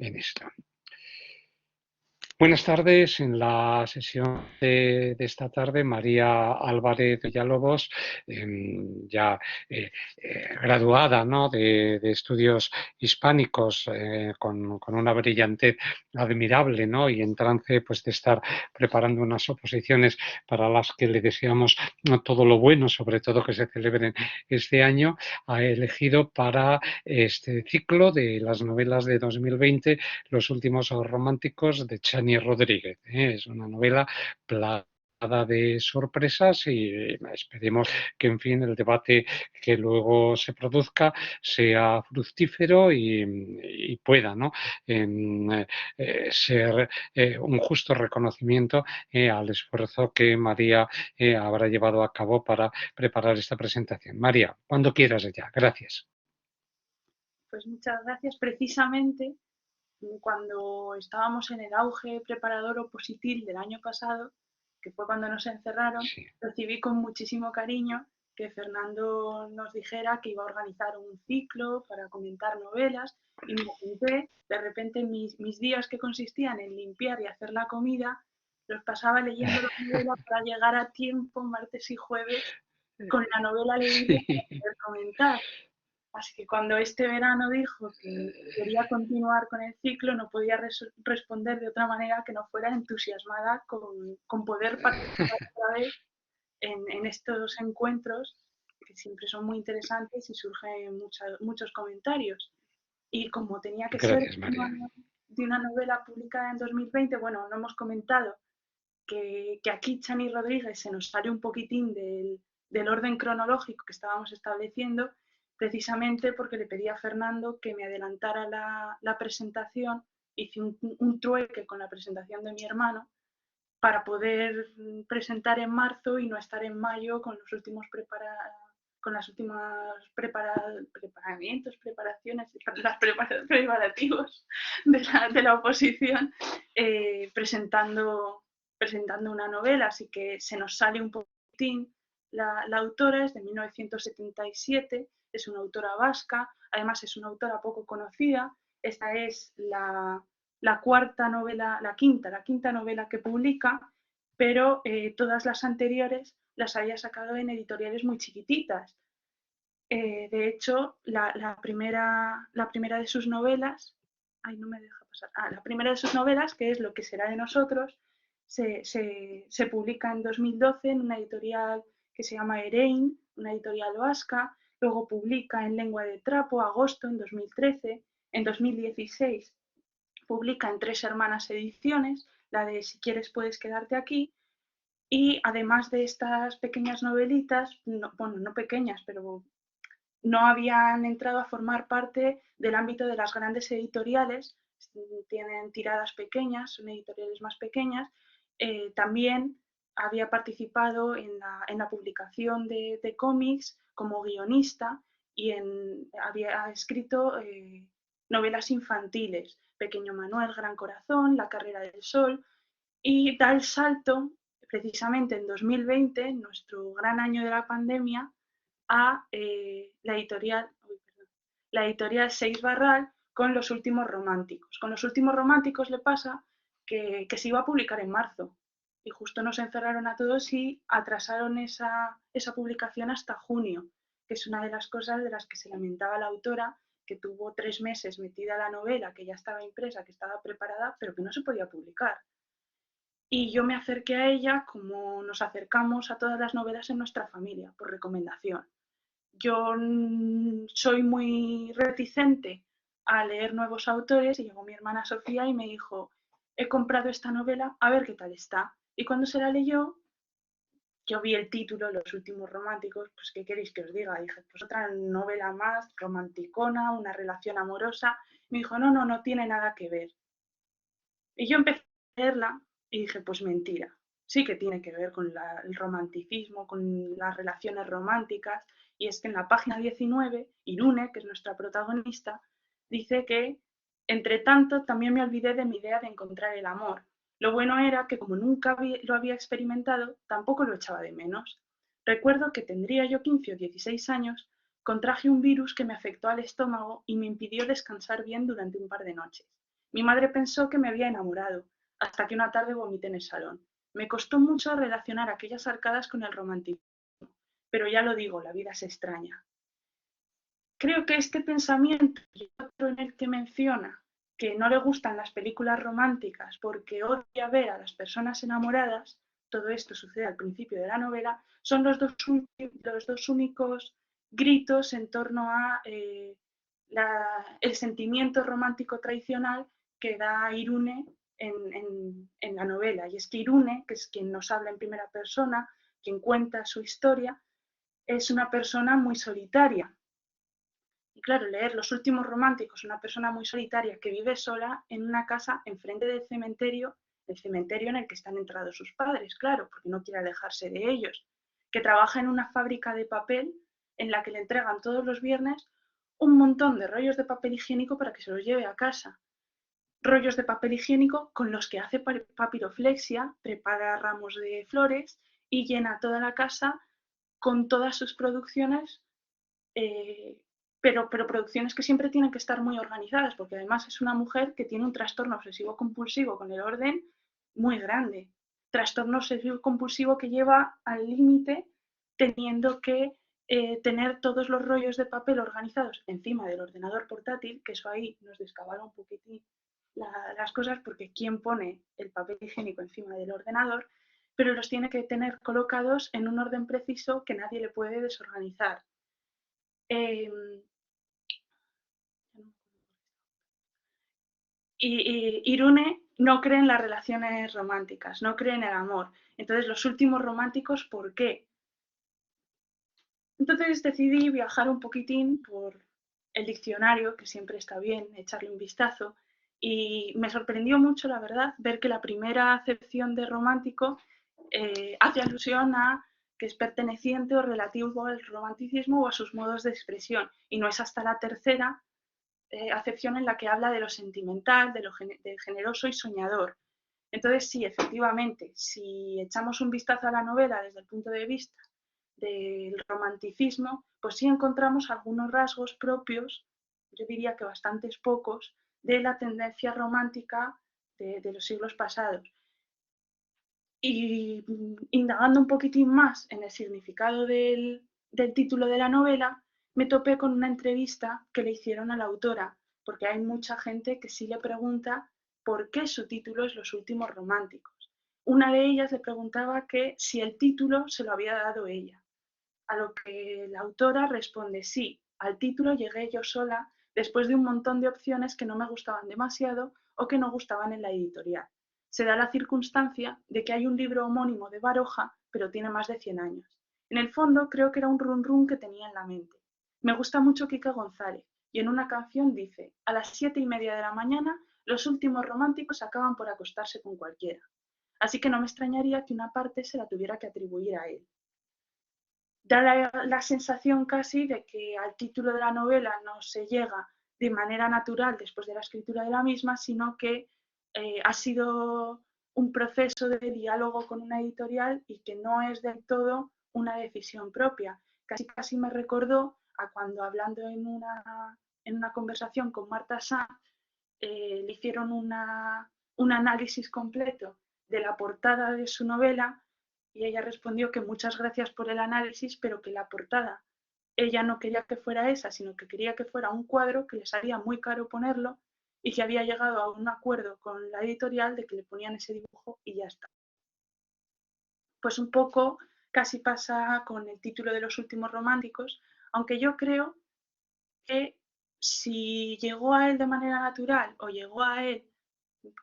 en esto. Buenas tardes. En la sesión de esta tarde, María Álvarez Villalobos, ya graduada, ¿no?, de estudios hispánicos, con una brillantez admirable, ¿no?, y en trance, pues, de estar preparando unas oposiciones para las que le deseamos, ¿no?, todo lo bueno, sobre todo que se celebren este año. Ha elegido para este ciclo de las novelas de 2020 Los últimos románticos, de Chani Rodríguez. Es una novela plagada de sorpresas y esperemos que, en fin, el debate que luego se produzca sea fructífero y pueda, ¿no?, ser un justo reconocimiento al esfuerzo que María habrá llevado a cabo para preparar esta presentación. María, cuando quieras ya. Gracias. Pues muchas gracias. Precisamente cuando estábamos en el auge preparador opositil del año pasado, que fue cuando nos encerraron, Sí. recibí con muchísimo cariño que Fernando nos dijera que iba a organizar un ciclo para comentar novelas y me apunté. De repente mis días, que consistían en limpiar y hacer la comida, los pasaba leyendo la novela para llegar a tiempo martes y jueves con la novela leída para Sí. poder comentar. Así que cuando este verano dijo que quería continuar con el ciclo, no podía responder de otra manera que no fuera entusiasmada con poder participar otra vez en estos encuentros, que siempre son muy interesantes y surgen muchos comentarios. Y como tenía que ser Gracias, María. de una novela publicada en 2020, bueno, no hemos comentado que aquí Chani Rodríguez se nos sale un poquitín del orden cronológico que estábamos estableciendo, precisamente porque le pedí a Fernando que me adelantara la presentación. Hice un trueque con la presentación de mi hermano para poder presentar en marzo y no estar en mayo con los últimos con las últimas preparamientos, preparaciones, preparativos de la oposición, presentando una novela. Así que se nos sale un poquitín. La autora es de 1977, es una autora vasca, además es una autora poco conocida. Esta es la cuarta novela, la quinta novela que publica, pero todas las anteriores las había sacado en editoriales muy chiquititas. De hecho, la primera de sus novelas, ay, no me deja pasar, la primera de sus novelas, que es Lo que será de nosotros, se publica en 2012 en una editorial que se llama Erein, una editorial vasca. Luego publica en Lengua de Trapo, Agosto, en 2013. En 2016 publica en Tres Hermanas Ediciones, la de Si quieres puedes quedarte aquí. Y además de estas pequeñas novelitas, no, bueno, no pequeñas, pero no habían entrado a formar parte del ámbito de las grandes editoriales, tienen tiradas pequeñas, son editoriales más pequeñas. También había participado en la publicación de cómics como guionista y había escrito novelas infantiles, Pequeño Manuel, Gran Corazón, La carrera del sol, y da el salto precisamente en 2020, nuestro gran año de la pandemia, a la editorial Seis Barral con Los últimos románticos. Con Los últimos románticos le pasa que se iba a publicar en marzo y justo nos encerraron a todos y atrasaron esa publicación hasta junio, que es una de las cosas de las que se lamentaba la autora, que tuvo 3 meses metida la novela, que ya estaba impresa, que estaba preparada, pero que no se podía publicar. Y yo me acerqué a ella como nos acercamos a todas las novelas en nuestra familia, por recomendación. Yo soy muy reticente a leer nuevos autores y llegó mi hermana Sofía y me dijo, he comprado esta novela, a ver qué tal está. Y cuando se la leyó, yo vi el título, Los últimos románticos, pues ¿qué queréis que os diga? Dije, pues otra novela más, romanticona, una relación amorosa. Me dijo, no, no, no tiene nada que ver. Y yo empecé a leerla y dije, pues mentira, sí que tiene que ver con el romanticismo, con las relaciones románticas. Y es que en la página 19, Irune, que es nuestra protagonista, dice que, entre tanto, también me olvidé de mi idea de encontrar el amor. Lo bueno era que como nunca lo había experimentado, tampoco lo echaba de menos. Recuerdo que tendría yo 15 o 16 años, contraje un virus que me afectó al estómago y me impidió descansar bien durante un par de noches. Mi madre pensó que me había enamorado, hasta que una tarde vomité en el salón. Me costó mucho relacionar aquellas arcadas con el romanticismo, pero ya lo digo, la vida es extraña. Creo que este pensamiento y otro en el que menciona que no le gustan las películas románticas porque odia ver a las personas enamoradas, todo esto sucede al principio de la novela, son los dos únicos gritos en torno a el sentimiento romántico tradicional que da Irune en la novela. Y es que Irune, que es quien nos habla en primera persona, quien cuenta su historia, es una persona muy solitaria. Y claro, leer Los últimos románticos, una persona muy solitaria que vive sola en una casa enfrente del cementerio, el cementerio en el que están enterrados sus padres, claro, porque no quiere alejarse de ellos, que trabaja en una fábrica de papel en la que le entregan todos los viernes un montón de rollos de papel higiénico para que se los lleve a casa. Rollos de papel higiénico con los que hace papiroflexia, prepara ramos de flores y llena toda la casa con todas sus producciones, eh, pero producciones que siempre tienen que estar muy organizadas, porque además es una mujer que tiene un trastorno obsesivo compulsivo con el orden muy grande. Trastorno obsesivo compulsivo que lleva al límite teniendo que tener todos los rollos de papel organizados encima del ordenador portátil, que eso ahí nos descabala un poquitín las cosas, porque ¿quién pone el papel higiénico encima del ordenador? Pero los tiene que tener colocados en un orden preciso que nadie le puede desorganizar. Eh, y Irune no cree en las relaciones románticas, no cree en el amor. Entonces, los últimos románticos, ¿por qué? Entonces decidí viajar un poquitín por el diccionario, que siempre está bien echarle un vistazo, y me sorprendió mucho, la verdad, ver que la primera acepción de romántico hace alusión a que es perteneciente o relativo al romanticismo o a sus modos de expresión, y no es hasta la tercera acepción en la que habla de lo sentimental, de lo generoso y soñador. Entonces, sí, efectivamente, si echamos un vistazo a la novela desde el punto de vista del romanticismo, pues sí encontramos algunos rasgos propios, yo diría que bastantes pocos, de la tendencia romántica de los siglos pasados. Y indagando un poquitín más en el significado del título de la novela, me topé con una entrevista que le hicieron a la autora, porque hay mucha gente que sí le pregunta por qué su título es Los últimos románticos. Una de ellas le preguntaba que si el título se lo había dado ella, a lo que la autora responde sí, al título llegué yo sola después de un montón de opciones que no me gustaban demasiado o que no gustaban en la editorial. Se da la circunstancia de que hay un libro homónimo de Baroja, pero tiene más de 100 años. En el fondo creo que era un run run que tenía en la mente. Me gusta mucho Kika González y en una canción dice, a las 7:30 de la mañana los últimos románticos acaban por acostarse con cualquiera. Así que no me extrañaría que una parte se la tuviera que atribuir a él. Da la sensación casi de que al título de la novela no se llega de manera natural después de la escritura de la misma, sino que ha sido un proceso de diálogo con una editorial y que no es del todo una decisión propia. Casi me recordó a cuando hablando en una conversación con Marta Sanz, le hicieron un análisis completo de la portada de su novela y ella respondió que muchas gracias por el análisis, pero que la portada ella no quería que fuera esa, sino que quería que fuera un cuadro que le salía muy caro ponerlo y que había llegado a un acuerdo con la editorial de que le ponían ese dibujo y ya está. Pues un poco casi pasa con el título de Los últimos románticos, aunque yo creo que si llegó a él de manera natural o llegó a él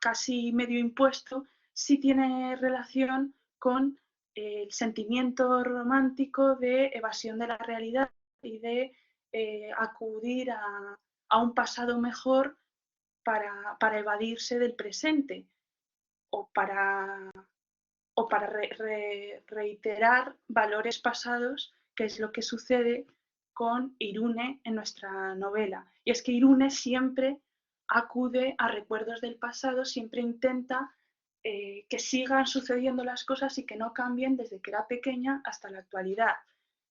casi medio impuesto, sí tiene relación con el sentimiento romántico de evasión de la realidad y de acudir a un pasado mejor para evadirse del presente o para reiterar valores pasados, que es lo que sucede con Irune en nuestra novela. Y es que Irune siempre acude a recuerdos del pasado, siempre intenta que sigan sucediendo las cosas y que no cambien desde que era pequeña hasta la actualidad.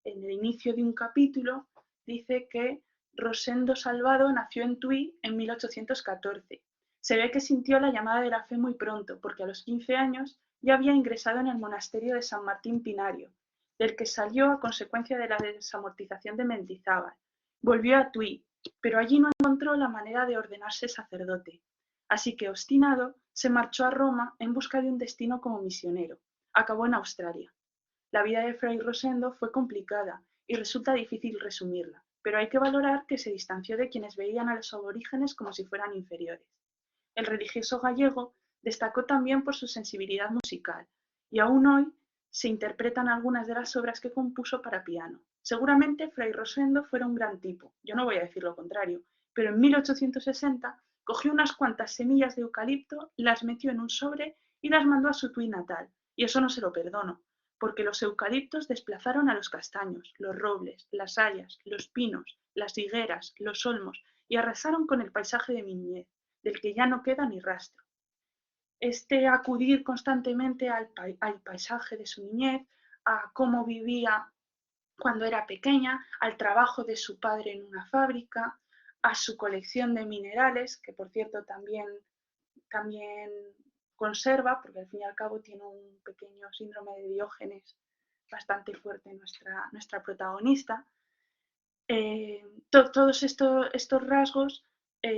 En el inicio de un capítulo dice que Rosendo Salvado nació en Tui en 1814 Se ve que sintió la llamada de la fe muy pronto, porque a los 15 años ya había ingresado en el monasterio de San Martín Pinario, del que salió a consecuencia de la desamortización de Mendizábal. Volvió a Tui, pero allí no encontró la manera de ordenarse sacerdote. Así que, obstinado, se marchó a Roma en busca de un destino como misionero. Acabó en Australia. La vida de Fray Rosendo fue complicada y resulta difícil resumirla, pero hay que valorar que se distanció de quienes veían a los aborígenes como si fueran inferiores. El religioso gallego destacó también por su sensibilidad musical, y aún hoy se interpretan algunas de las obras que compuso para piano. Seguramente Fray Rosendo fuera un gran tipo, yo no voy a decir lo contrario, pero en 1860 cogió unas cuantas semillas de eucalipto, las metió en un sobre y las mandó a su Tui natal, y eso no se lo perdono, porque los eucaliptos desplazaron a los castaños, los robles, las hayas, los pinos, las higueras, los olmos, y arrasaron con el paisaje de mi niñez, del que ya no queda ni rastro. Este acudir constantemente al paisaje de su niñez, a cómo vivía cuando era pequeña, al trabajo de su padre en una fábrica, a su colección de minerales, que por cierto también conserva, porque al fin y al cabo tiene un pequeño síndrome de Diógenes bastante fuerte nuestra protagonista. Todos estos rasgos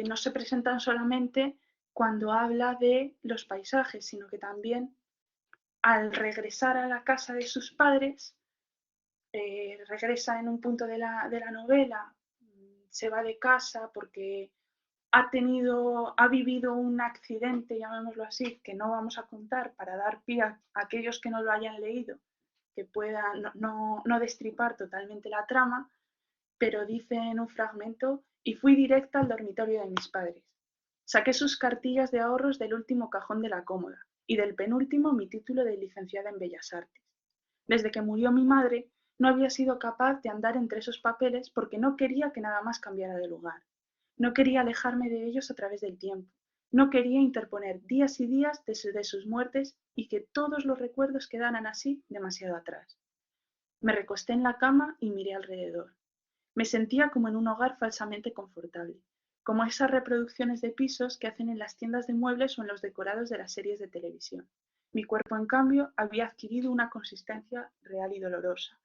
no se presentan solamente cuando habla de los paisajes, sino que también al regresar a la casa de sus padres, regresa en un punto de la novela, se va de casa porque ha vivido un accidente, llamémoslo así, que no vamos a contar para dar pie a aquellos que no lo hayan leído, que puedan no destripar totalmente la trama, pero dice en un fragmento, y fui directa al dormitorio de mis padres. Saqué sus cartillas de ahorros del último cajón de la cómoda y del penúltimo mi título de licenciada en Bellas Artes. Desde que murió mi madre, no había sido capaz de andar entre esos papeles porque no quería que nada más cambiara de lugar. No quería alejarme de ellos a través del tiempo. No quería interponer días y días desde sus muertes y que todos los recuerdos quedaran así demasiado atrás. Me recosté en la cama y miré alrededor. Me sentía como en un hogar falsamente confortable, como esas reproducciones de pisos que hacen en las tiendas de muebles o en los decorados de las series de televisión. Mi cuerpo, en cambio, había adquirido una consistencia real y dolorosa.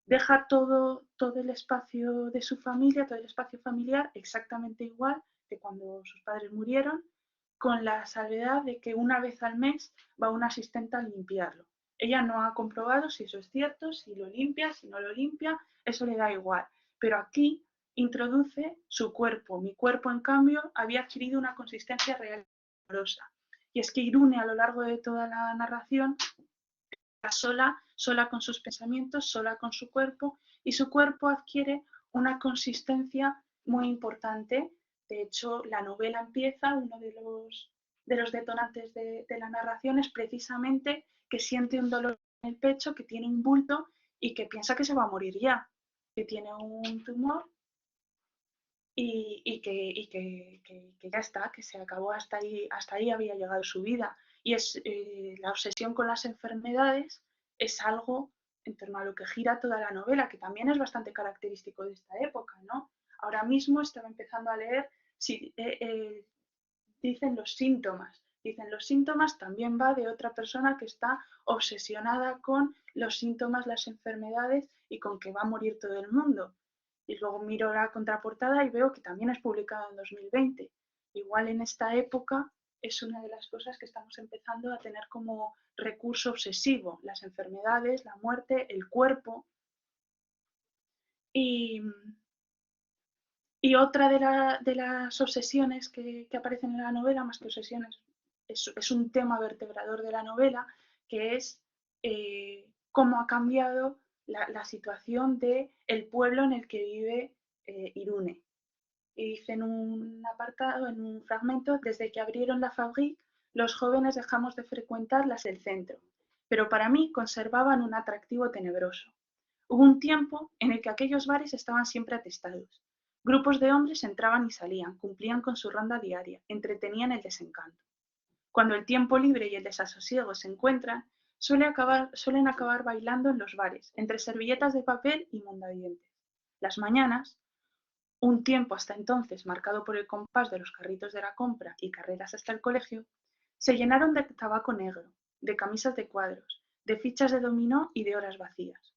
Deja todo el espacio de su familia, todo el espacio familiar, exactamente igual que cuando sus padres murieron, con la salvedad de que una vez al mes va una asistente a limpiarlo. Ella no ha comprobado si eso es cierto, si lo limpia, si no lo limpia, eso le da igual. Pero aquí introduce su cuerpo. Mi cuerpo, en cambio, había adquirido una consistencia real y dolorosa. Y es que Irune, a lo largo de toda la narración, está sola con sus pensamientos, sola con su cuerpo, y su cuerpo adquiere una consistencia muy importante. De hecho, la novela empieza, uno de los detonantes de la narración es precisamente que siente un dolor en el pecho, que tiene un bulto y que piensa que se va a morir ya, que tiene un tumor que ya está, que se acabó, hasta ahí había llegado su vida. Y la obsesión con las enfermedades es algo en torno a lo que gira toda la novela, que también es bastante característico de esta época, ¿no? Ahora mismo estaba empezando a leer, si, dicen los síntomas también va de otra persona que está obsesionada con los síntomas, las enfermedades y con que va a morir todo el mundo. Y luego miro la contraportada y veo que también es publicado en 2020. Igual en esta época es una de las cosas que estamos empezando a tener como recurso obsesivo, las enfermedades, la muerte, el cuerpo. Y, y otra de las obsesiones que aparecen en la novela, más que obsesiones, es un tema vertebrador de la novela, que es cómo ha cambiado la situación del pueblo en el que vive Irune. Y dice en un apartado, en un fragmento, desde que abrieron la Fabrique, los jóvenes dejamos de frecuentar las del centro, pero para mí conservaban un atractivo tenebroso. Hubo un tiempo en el que aquellos bares estaban siempre atestados. Grupos de hombres entraban y salían, cumplían con su ronda diaria, entretenían el desencanto. Cuando el tiempo libre y el desasosiego se encuentran, suelen acabar bailando en los bares, entre servilletas de papel y mondadientes. Las mañanas, un tiempo hasta entonces marcado por el compás de los carritos de la compra y carreras hasta el colegio, se llenaron de tabaco negro, de camisas de cuadros, de fichas de dominó y de horas vacías.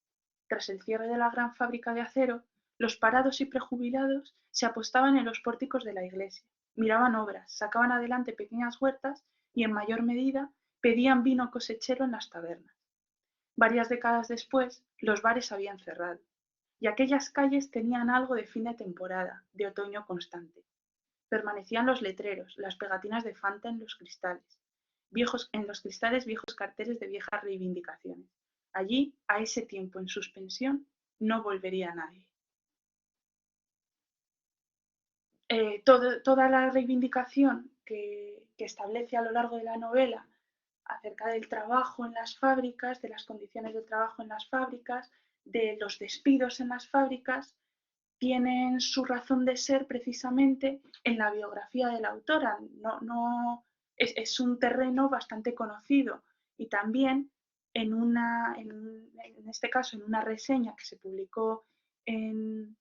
Tras el cierre de la gran fábrica de acero, los parados y prejubilados se apostaban en los pórticos de la iglesia, miraban obras, sacaban adelante pequeñas huertas y, en mayor medida, pedían vino cosechero en las tabernas. Varias décadas después, los bares habían cerrado y aquellas calles tenían algo de fin de temporada, de otoño constante. Permanecían los letreros, las pegatinas de Fanta en los cristales, viejos carteles de viejas reivindicaciones. Allí, a ese tiempo en suspensión, no volvería nadie. Toda la reivindicación que establece a lo largo de la novela acerca del trabajo en las fábricas, de las condiciones de trabajo en las fábricas, de los despidos en las fábricas, tienen su razón de ser precisamente en la biografía de la autora. Es un terreno bastante conocido y también en este caso en una reseña que se publicó en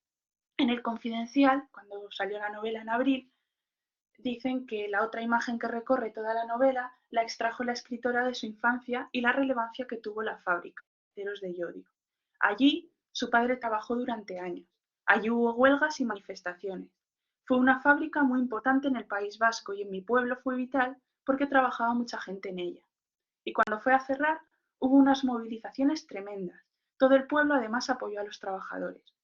El Confidencial, cuando salió la novela en abril, dicen que la otra imagen que recorre toda la novela la extrajo la escritora de su infancia y la relevancia que tuvo la fábrica de aceros de Llodio. Allí su padre trabajó durante años. Allí hubo huelgas y manifestaciones. Fue una fábrica muy importante en el País Vasco y en mi pueblo fue vital porque trabajaba mucha gente en ella. Y cuando fue a cerrar, hubo unas movilizaciones tremendas. Todo el pueblo además apoyó a los trabajadores.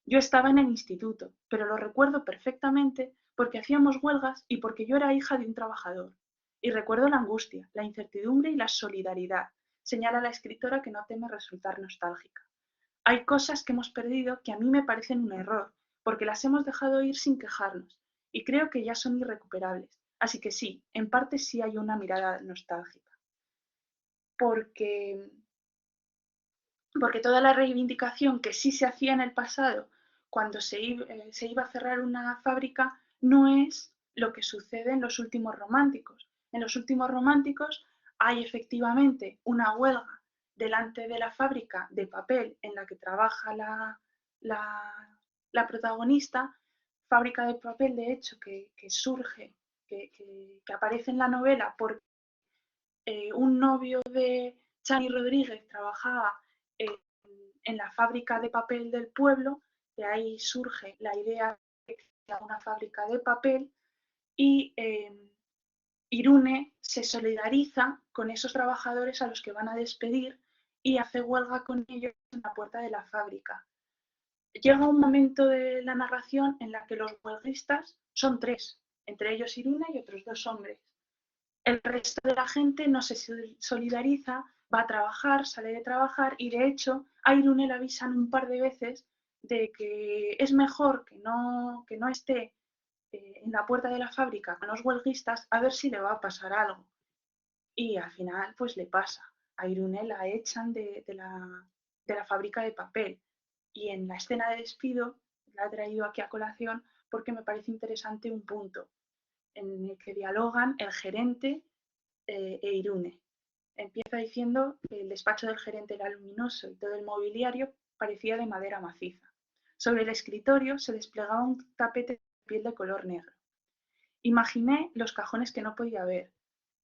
Yo estaba en el instituto, pero lo recuerdo perfectamente porque hacíamos huelgas y porque yo era hija de un trabajador. Y recuerdo la angustia, la incertidumbre y la solidaridad, señala la escritora que no teme resultar nostálgica. Hay cosas que hemos perdido que a mí me parecen un error, porque las hemos dejado ir sin quejarnos, y creo que ya son irrecuperables. Así que sí, en parte sí hay una mirada nostálgica. Porque porque toda la reivindicación que sí se hacía en el pasado cuando se iba a cerrar una fábrica no es lo que sucede en los últimos románticos. En los últimos románticos hay efectivamente una huelga delante de la fábrica de papel en la que trabaja la protagonista, fábrica de papel de hecho que surge, que aparece en la novela porque un novio de Chani Rodríguez trabajaba en la fábrica de papel del pueblo, de ahí surge la idea de una fábrica de papel y Irune se solidariza con esos trabajadores a los que van a despedir y hace huelga con ellos en la puerta de la fábrica. Llega un momento de la narración en la que los huelguistas son tres, entre ellos Irune y otros dos hombres. El resto de la gente no se solidariza, va a trabajar, sale de trabajar y de hecho a Irune le avisan un par de veces de que es mejor que no esté en la puerta de la fábrica con los huelguistas a ver si le va a pasar algo. Y al final pues le pasa. A Irune la echan de la fábrica de papel. Y en la escena de despido la he traído aquí a colación porque me parece interesante un punto en el que dialogan el gerente e Irune. Empieza diciendo que el despacho del gerente era luminoso y todo el mobiliario parecía de madera maciza. Sobre el escritorio se desplegaba un tapete de piel de color negro. Imaginé los cajones que no podía ver,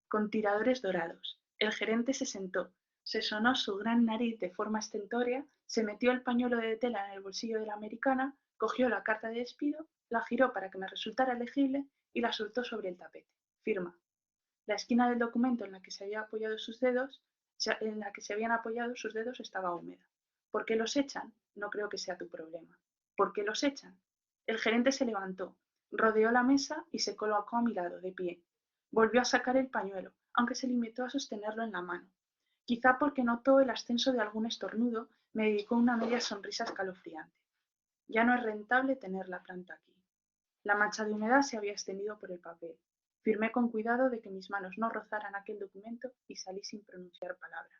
con tiradores dorados. El gerente se sentó, se sonó su gran nariz de forma estentórea, se metió el pañuelo de tela en el bolsillo de la americana, cogió la carta de despido, la giró para que me resultara legible y la soltó sobre el tapete. Firma. La esquina del documento en la que se habían apoyado sus dedos estaba húmeda. ¿Por qué los echan? No creo que sea tu problema. ¿Por qué los echan? El gerente se levantó, rodeó la mesa y se colocó a mi lado, de pie. Volvió a sacar el pañuelo, aunque se limitó a sostenerlo en la mano. Quizá porque notó el ascenso de algún estornudo, me dedicó una media sonrisa escalofriante. Ya no es rentable tener la planta aquí. La mancha de humedad se había extendido por el papel. Firmé con cuidado de que mis manos no rozaran aquel documento y salí sin pronunciar palabra.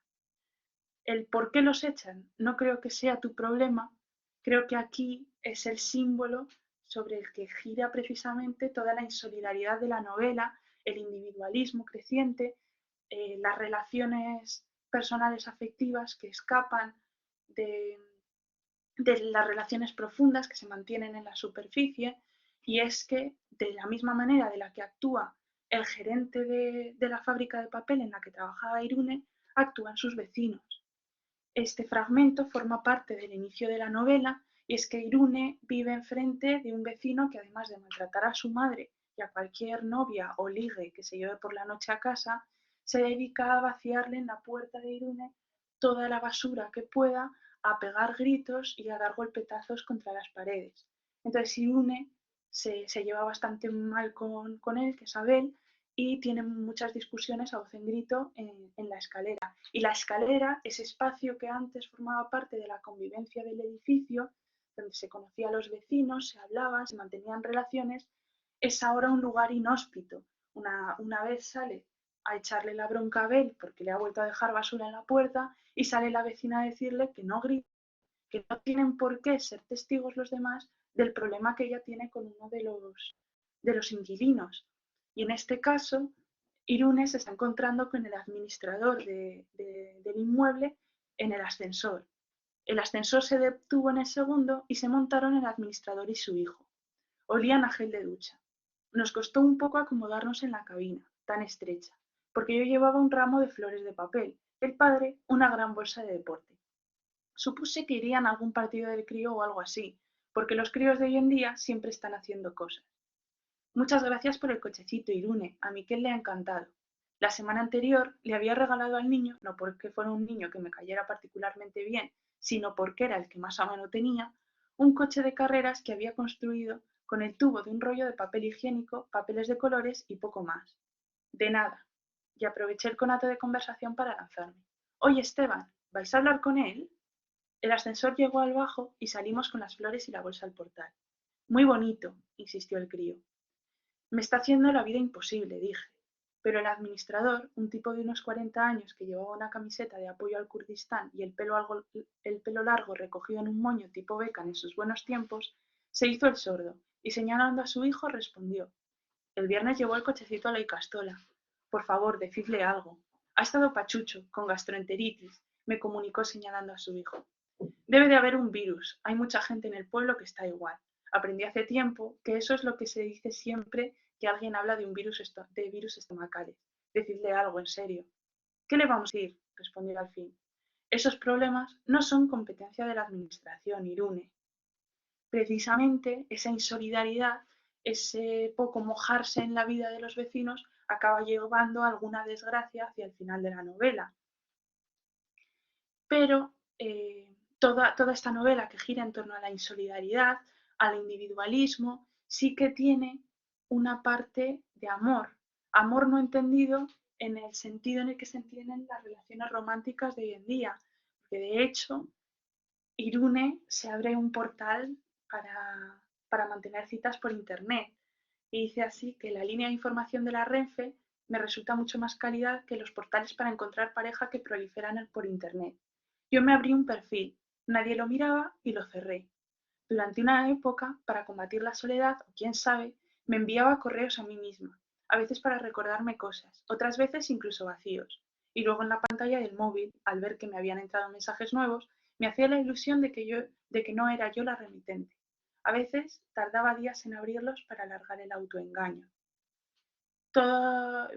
El por qué los echan no creo que sea tu problema, creo que aquí es el símbolo sobre el que gira precisamente toda la insolidaridad de la novela, el individualismo creciente, las relaciones personales afectivas que escapan de, de las relaciones profundas que se mantienen en la superficie, y es que de la misma manera de la que actúa el gerente de la fábrica de papel en la que trabajaba Irune, actúan sus vecinos. Este fragmento forma parte del inicio de la novela, y es que Irune vive enfrente de un vecino que, además de maltratar a su madre y a cualquier novia o ligue que se lleve por la noche a casa, se dedica a vaciarle en la puerta de Irune toda la basura que pueda, a pegar gritos y a dar golpetazos contra las paredes. Entonces Irune se lleva bastante mal con él, que es Abel, y tienen muchas discusiones a voz en grito en la escalera. Y la escalera, ese espacio que antes formaba parte de la convivencia del edificio, donde se conocía a los vecinos, se hablaban, se mantenían relaciones, es ahora un lugar inhóspito. Una vez sale a echarle la bronca a Abel porque le ha vuelto a dejar basura en la puerta, y sale la vecina a decirle que no grite, que no tienen por qué ser testigos los demás del problema que ella tiene con uno de los inquilinos. Y en este caso, Irune se está encontrando con el administrador del inmueble en el ascensor. El ascensor se detuvo en el segundo y se montaron el administrador y su hijo. Olían a gel de ducha. Nos costó un poco acomodarnos en la cabina, tan estrecha, porque yo llevaba un ramo de flores de papel, el padre una gran bolsa de deporte. Supuse que irían a algún partido del crío o algo así, porque los críos de hoy en día siempre están haciendo cosas. Muchas gracias por el cochecito, Irune, a Miquel le ha encantado. La semana anterior le había regalado al niño, no porque fuera un niño que me cayera particularmente bien, sino porque era el que más a mano tenía, un coche de carreras que había construido con el tubo de un rollo de papel higiénico, papeles de colores y poco más. De nada. Y aproveché el conato de conversación para lanzarme. Oye, Esteban, ¿vais a hablar con él? El ascensor llegó al bajo y salimos con las flores y la bolsa al portal. Muy bonito, insistió el crío. Me está haciendo la vida imposible, dije. Pero el administrador, un tipo de unos 40 años que llevaba una camiseta de apoyo al Kurdistán y el pelo largo recogido en un moño tipo Beckham en sus buenos tiempos, se hizo el sordo y, señalando a su hijo, respondió: el viernes llevó el cochecito a la Icastola. Por favor, decidle algo. Ha estado pachucho, con gastroenteritis, me comunicó señalando a su hijo. Debe de haber un virus. Hay mucha gente en el pueblo que está igual. Aprendí hace tiempo que eso es lo que se dice siempre que alguien habla de de virus estomacales. Decidle algo, en serio. ¿Qué le vamos a decir? Respondió al fin. Esos problemas no son competencia de la administración, Irune. Precisamente esa insolidaridad, ese poco mojarse en la vida de los vecinos, acaba llevando a alguna desgracia hacia el final de la novela. Pero toda esta novela que gira en torno a la insolidaridad, al individualismo, sí que tiene una parte de amor. Amor no entendido en el sentido en el que se entienden las relaciones románticas de hoy en día. Porque de hecho, Irune se abre un portal para mantener citas por internet. Y dice así que la línea de información de la Renfe me resulta mucho más cálida que los portales para encontrar pareja que proliferan por internet. Yo me abrí un perfil, nadie lo miraba y lo cerré. Durante una época, para combatir la soledad, o quién sabe, me enviaba correos a mí misma, a veces para recordarme cosas, otras veces incluso vacíos. Y luego en la pantalla del móvil, al ver que me habían entrado mensajes nuevos, me hacía la ilusión de que no era yo la remitente. A veces tardaba días en abrirlos para alargar el autoengaño. Todo,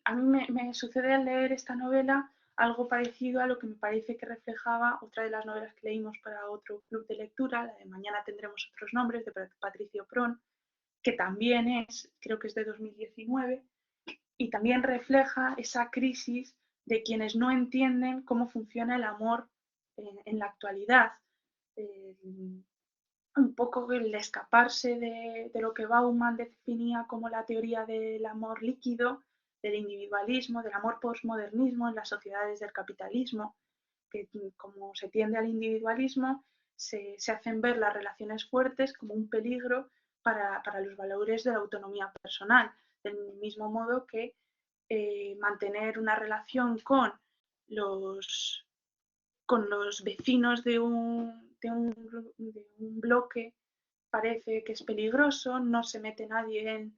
a mí me sucede al leer esta novela algo parecido a lo que me parece que reflejaba otra de las novelas que leímos para otro club de lectura, la de Mañana tendremos otros nombres, de Patricio Pron, que también es, creo que es de 2019, y también refleja esa crisis de quienes no entienden cómo funciona el amor en la actualidad. Eh, un poco el escaparse de lo que Bauman definía como la teoría del amor líquido, del individualismo, del amor postmodernismo en las sociedades del capitalismo, que como se tiende al individualismo, se hacen ver las relaciones fuertes como un peligro para los valores de la autonomía personal, del mismo modo que mantener una relación con los vecinos de un bloque parece que es peligroso, no se mete nadie en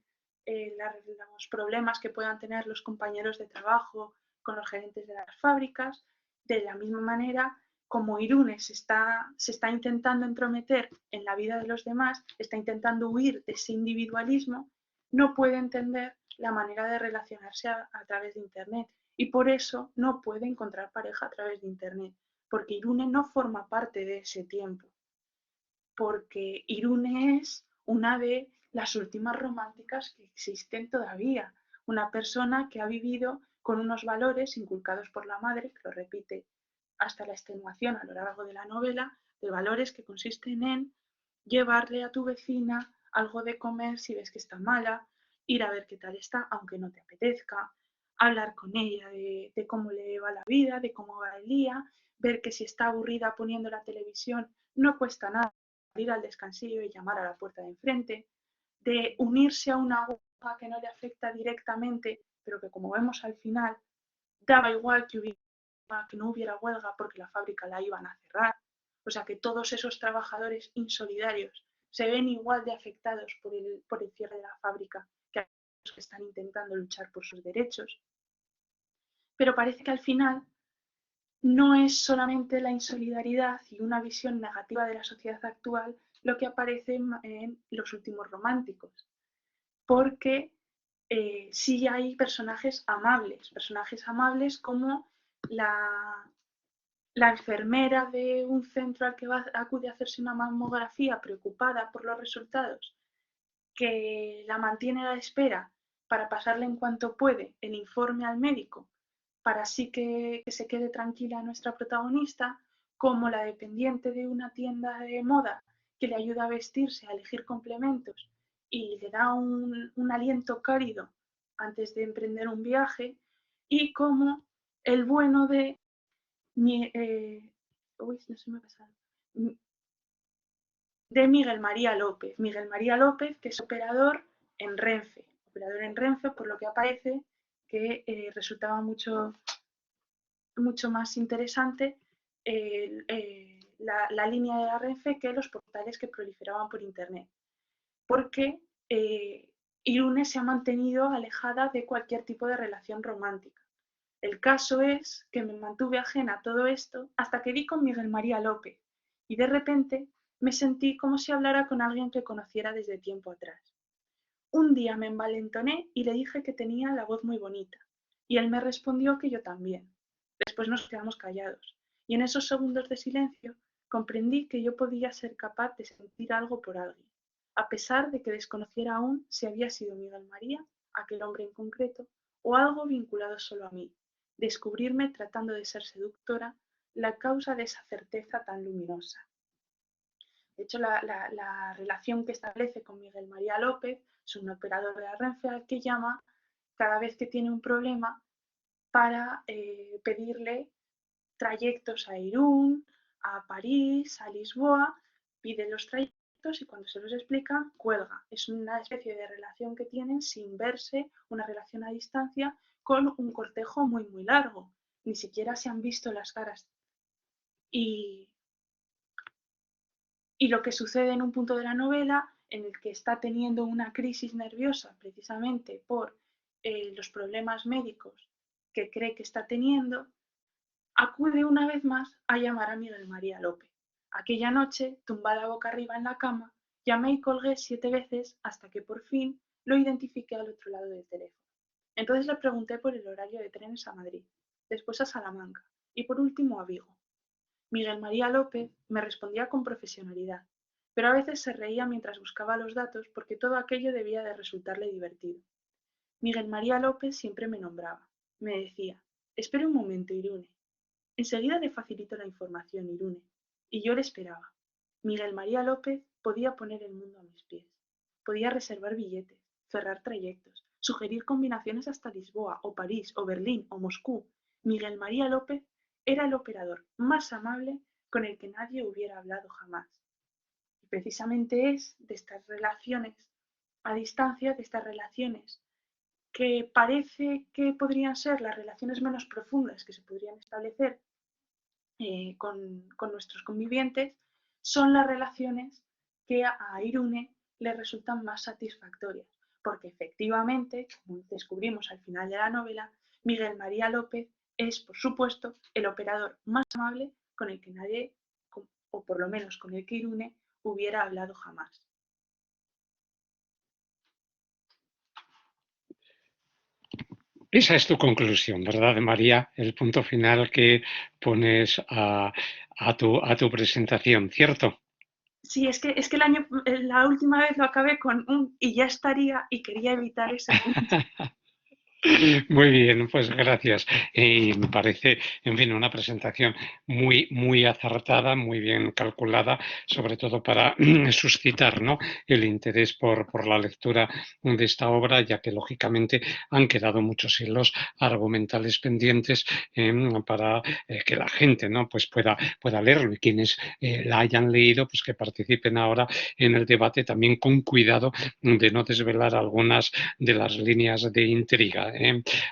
los problemas que puedan tener los compañeros de trabajo con los gerentes de las fábricas. De la misma manera, como Irune se está intentando entrometer en la vida de los demás, está intentando huir de ese individualismo, no puede entender la manera de relacionarse a través de Internet y por eso no puede encontrar pareja a través de Internet, porque Irune no forma parte de ese tiempo, porque Irune es una de las últimas románticas que existen todavía, una persona que ha vivido con unos valores inculcados por la madre, que lo repite hasta la extenuación a lo largo de la novela, de valores que consisten en llevarle a tu vecina algo de comer si ves que está mala, ir a ver qué tal está, aunque no te apetezca, hablar con ella de cómo le va la vida, de cómo va el día, ver que si está aburrida poniendo la televisión no cuesta nada ir al descansillo y llamar a la puerta de enfrente, de unirse a una huelga que no le afecta directamente, pero que como vemos al final, daba igual que no hubiera huelga porque la fábrica la iban a cerrar. O sea que todos esos trabajadores insolidarios se ven igual de afectados por el cierre de la fábrica que aquellos que están intentando luchar por sus derechos. Pero parece que al final no es solamente la insolidaridad y una visión negativa de la sociedad actual lo que aparece en los últimos románticos, porque sí hay personajes amables como la, la enfermera de un centro al que acude a hacerse una mamografía preocupada por los resultados, que la mantiene a la espera para pasarle en cuanto puede el informe al médico, para así que se quede tranquila nuestra protagonista, como la dependiente de una tienda de moda que le ayuda a vestirse, a elegir complementos y le da un aliento cálido antes de emprender un viaje, y como el bueno de uy, no se me ha pasado. De Miguel María López. Miguel María López, que es operador en Renfe. Operador en Renfe, por lo que aparece que resultaba mucho más interesante la línea de la Renfe que los portales que proliferaban por Internet. Porque Irune se ha mantenido alejada de cualquier tipo de relación romántica. El caso es que me mantuve ajena a todo esto hasta que di con Miguel María López y de repente me sentí como si hablara con alguien que conociera desde tiempo atrás. Un día me envalentoné y le dije que tenía la voz muy bonita y él me respondió que yo también. Después nos quedamos callados y en esos segundos de silencio comprendí que yo podía ser capaz de sentir algo por alguien, a pesar de que desconociera aún si había sido Miguel María, aquel hombre en concreto, o algo vinculado solo a mí. Descubrirme tratando de ser seductora, la causa de esa certeza tan luminosa. De hecho, la relación que establece con Miguel María López es un operador de la Renfe al que llama cada vez que tiene un problema para pedirle trayectos a Irún, a París, a Lisboa, pide los trayectos y cuando se los explica, cuelga. Es una especie de relación que tienen sin verse, una relación a distancia con un cortejo muy, muy largo. Ni siquiera se han visto las caras. Y lo que sucede en un punto de la novela en el que está teniendo una crisis nerviosa precisamente por los problemas médicos que cree que está teniendo, acude una vez más a llamar a Miguel María López. Aquella noche, tumbada boca arriba en la cama, llamé y colgué 7 veces hasta que por fin lo identifiqué al otro lado del teléfono. Entonces le pregunté por el horario de trenes a Madrid, después a Salamanca y por último a Vigo. Miguel María López me respondía con profesionalidad, pero a veces se reía mientras buscaba los datos porque todo aquello debía de resultarle divertido. Miguel María López siempre me nombraba. Me decía, espere un momento, Irune. Enseguida le facilito la información, Irune. Y yo le esperaba. Miguel María López podía poner el mundo a mis pies. Podía reservar billetes, cerrar trayectos, sugerir combinaciones hasta Lisboa, o París, o Berlín, o Moscú. Miguel María López era el operador más amable con el que nadie hubiera hablado jamás. Y precisamente es de estas relaciones a distancia, de estas relaciones que parece que podrían ser las relaciones menos profundas que se podrían establecer con nuestros convivientes, son las relaciones que a Irune le resultan más satisfactorias, porque efectivamente, como descubrimos al final de la novela, Miguel María López es, por supuesto, el operador más amable con el que nadie, o por lo menos con el que Irune, hubiera hablado jamás. Esa es tu conclusión, ¿verdad, María? El punto final que pones a tu presentación, ¿cierto? Sí, es que la última vez lo acabé con un y ya estaría y quería evitar ese punto. Muy bien, pues gracias. Me parece, en fin, una presentación muy acertada, muy bien calculada, sobre todo para suscitar, ¿no?, el interés por la lectura de esta obra, ya que lógicamente han quedado muchos hilos argumentales pendientes para que la gente, ¿no?, pues pueda leerlo, y quienes la hayan leído, pues que participen ahora en el debate, también con cuidado de no desvelar algunas de las líneas de intriga.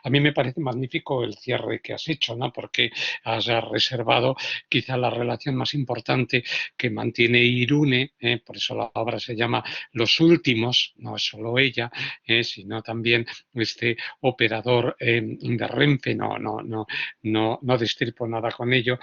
A mí me parece magnífico el cierre que has hecho, ¿no?, porque has reservado quizá la relación más importante que mantiene Irune, por eso la obra se llama Los Últimos, no es solo ella, sino también este operador de Renfe, no destripo nada con ello.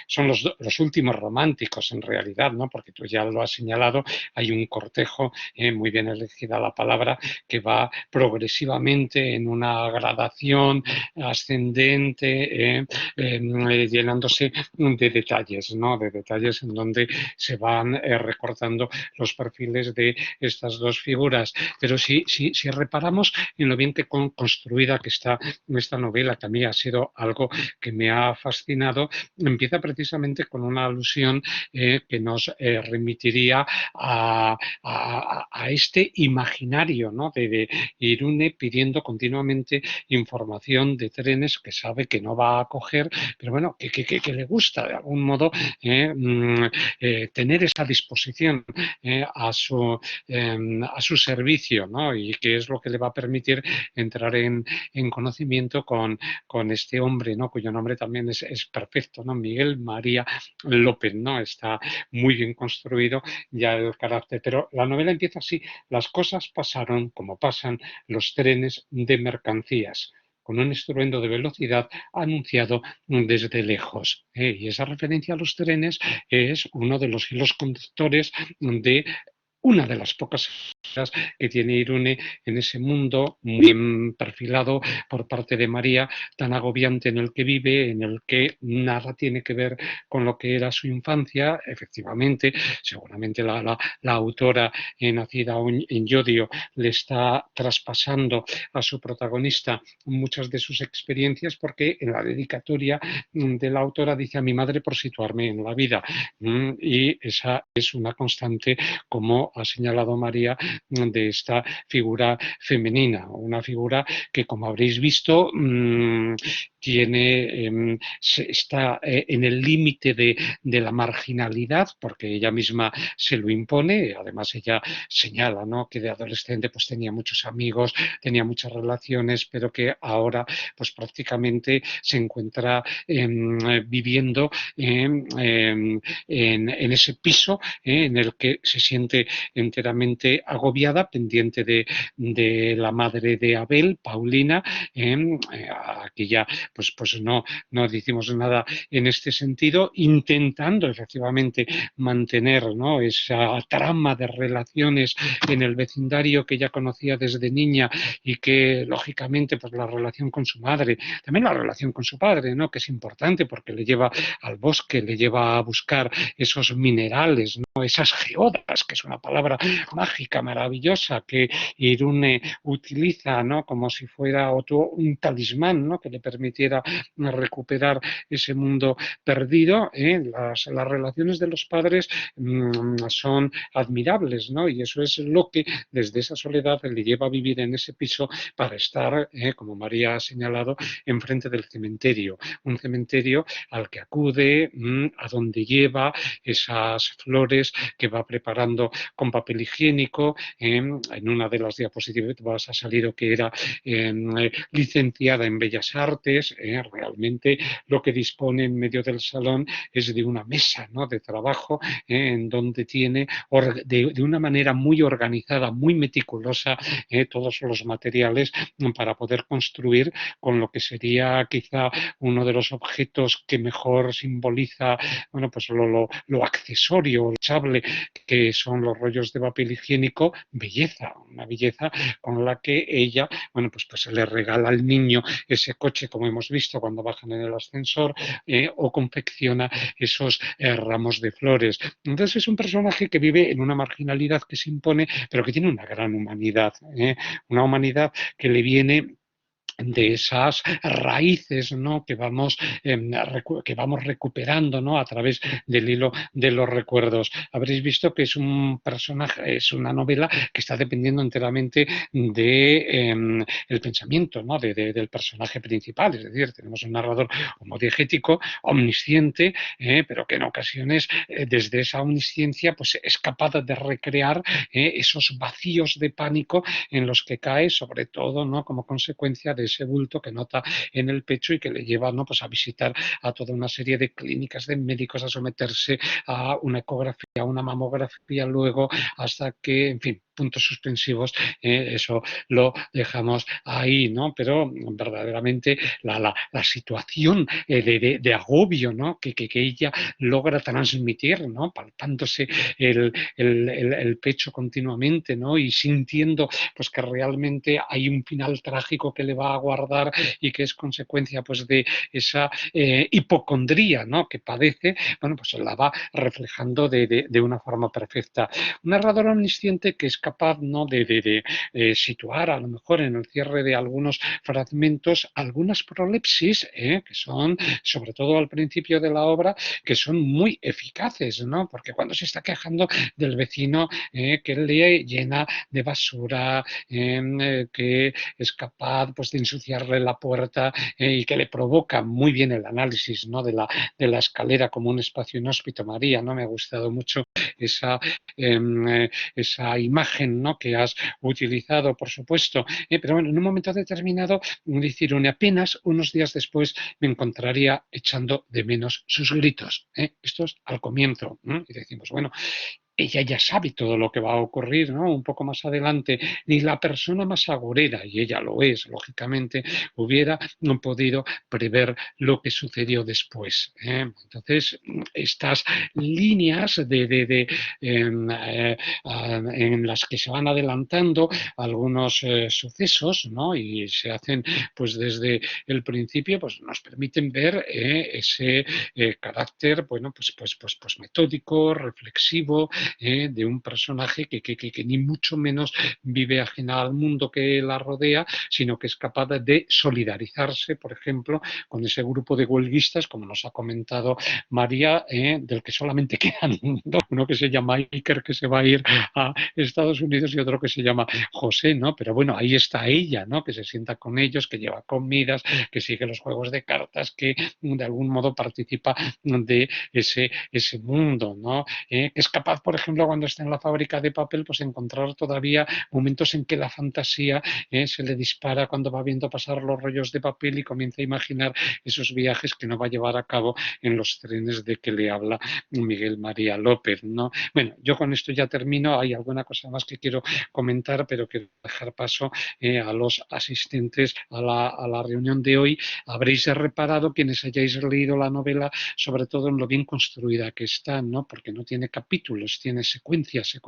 Son los últimos románticos en realidad, ¿no?, porque tú ya lo has señalado, hay un cortejo, muy bien elegida la palabra, que va progresivamente en una gradación ascendente, llenándose de detalles, ¿no?, de detalles en donde se van recortando los perfiles de estas dos figuras. Pero si reparamos en lo bien que construida que está esta novela, que a mí ha sido algo que me ha fascinado, empieza precisamente con una alusión que nos remitiría a este imaginario, ¿no?, de Irune pidiendo continuamente información de trenes que sabe que no va a coger, pero bueno, que le gusta de algún modo tener esa disposición a su servicio, ¿no?, y que es lo que le va a permitir entrar en conocimiento con este hombre, ¿no?, cuyo nombre también es perfecto, ¿no?, Miguel María López, ¿no? Está muy bien construido ya el carácter, pero la novela empieza así: las cosas pasaron como pasan los trenes de mercancías, con un estruendo de velocidad anunciado desde lejos. Y esa referencia a los trenes es uno de los hilos conductores de una de las pocas que tiene Irune en ese mundo muy bien perfilado por parte de María, tan agobiante en el que vive, en el que nada tiene que ver con lo que era su infancia. Efectivamente, seguramente la autora nacida en Yodio le está traspasando a su protagonista muchas de sus experiencias, porque en la dedicatoria de la autora dice: a mi madre por situarme en la vida. Y esa es una constante, como ha señalado María, de esta figura femenina, una figura que, como habréis visto, está en el límite de la marginalidad, porque ella misma se lo impone. Además, ella señala, ¿no?, que de adolescente pues tenía muchos amigos, tenía muchas relaciones, pero que ahora pues prácticamente se encuentra viviendo en ese piso en el que se siente enteramente agobiada, pendiente de la madre de Abel, Paulina. Aquí ya pues no decimos nada en este sentido, intentando efectivamente mantener, ¿no?, esa trama de relaciones en el vecindario que ella conocía desde niña, y que lógicamente pues la relación con su madre, también la relación con su padre, ¿no?, que es importante porque le lleva al bosque, le lleva a buscar esos minerales, ¿no?, esas geodas, que es una palabra mágica, maravillosa, que Irune utiliza, ¿no?, como si fuera un talismán, ¿no?, que le permitiera recuperar ese mundo perdido. Las relaciones de los padres son admirables, ¿no?, y eso es lo que desde esa soledad le lleva a vivir en ese piso para estar, como María ha señalado, enfrente del cementerio, un cementerio al que acude, a donde lleva esas flores que va preparando como con papel higiénico. En una de las diapositivas ha salido que era licenciada en Bellas Artes. Realmente lo que dispone en medio del salón es de una mesa, ¿no?, de trabajo, en donde tiene de una manera muy organizada, muy meticulosa, todos los materiales para poder construir con lo que sería quizá uno de los objetos que mejor simboliza, bueno, pues lo accesorio, lo echable, que son los rollos de papel higiénico, belleza, una belleza con la que ella, bueno, pues le regala al niño ese coche, como hemos visto cuando bajan en el ascensor, o confecciona esos ramos de flores. Entonces es un personaje que vive en una marginalidad que se impone, pero que tiene una gran humanidad, una humanidad que le viene de esas raíces, ¿no?, que vamos recuperando, ¿no?, a través del hilo de los recuerdos. Habréis visto que es un personaje, es una novela que está dependiendo enteramente del pensamiento, ¿no?, del personaje principal. Es decir, tenemos un narrador homodiegético, omnisciente, pero que en ocasiones, desde esa omnisciencia, pues es capaz de recrear esos vacíos de pánico en los que cae, sobre todo, ¿no?, como consecuencia de ese bulto que nota en el pecho y que le lleva, ¿no?, pues a visitar a toda una serie de clínicas, de médicos, a someterse a una ecografía, a una mamografía luego, hasta que, en fin, puntos suspensivos, eso lo dejamos ahí, ¿no? Pero verdaderamente la situación de agobio, ¿no?, que ella logra transmitir, ¿no?, palpándose el pecho continuamente, ¿no?, y sintiendo pues que realmente hay un final trágico que le va a aguardar y que es consecuencia pues de esa hipocondría, ¿no?, que padece, bueno, pues la va reflejando de una forma perfecta. Un narrador omnisciente que es capaz, ¿no?, de situar a lo mejor en el cierre de algunos fragmentos algunas prolepsis, que son, sobre todo al principio de la obra, que son muy eficaces, ¿no?, porque cuando se está quejando del vecino que le llena de basura, que es capaz pues, de ensuciarle la puerta, y que le provoca muy bien el análisis, ¿no?, de la escalera como un espacio inhóspito. María, ¿no?, me ha gustado mucho esa, esa imagen, ¿no?, que has utilizado, por supuesto, pero bueno, en un momento determinado, decir, apenas unos días después me encontraría echando de menos sus gritos. Esto es al comienzo, y decimos, bueno, ella ya sabe todo lo que va a ocurrir, ¿no?, un poco más adelante. Ni la persona más agorera, y ella lo es, lógicamente, hubiera podido prever lo que sucedió después. Entonces, estas líneas en las que se van adelantando algunos sucesos, ¿no?, y se hacen pues desde el principio, pues nos permiten ver ese carácter, bueno, pues metódico, reflexivo, de un personaje que ni mucho menos vive ajena al mundo que la rodea, sino que es capaz de solidarizarse, por ejemplo, con ese grupo de huelguistas, como nos ha comentado María, del que solamente quedan dos, uno que se llama Iker, que se va a ir a Estados Unidos, y otro que se llama José, ¿no? Pero bueno, ahí está ella, ¿no?, que se sienta con ellos, que lleva comidas, que sigue los juegos de cartas, que de algún modo participa de ese mundo, ¿no? Que es capaz, por ejemplo, cuando está en la fábrica de papel, pues encontrar todavía momentos en que la fantasía se le dispara cuando va viendo pasar los rollos de papel y comienza a imaginar esos viajes que no va a llevar a cabo en los trenes de que le habla Miguel María López, ¿no? Bueno, yo con esto ya termino. Hay alguna cosa más que quiero comentar, pero quiero dejar paso a los asistentes a la reunión de hoy. Habréis reparado, quienes hayáis leído la novela, sobre todo en lo bien construida que está, ¿no?, porque no tiene capítulos, tiene secuencias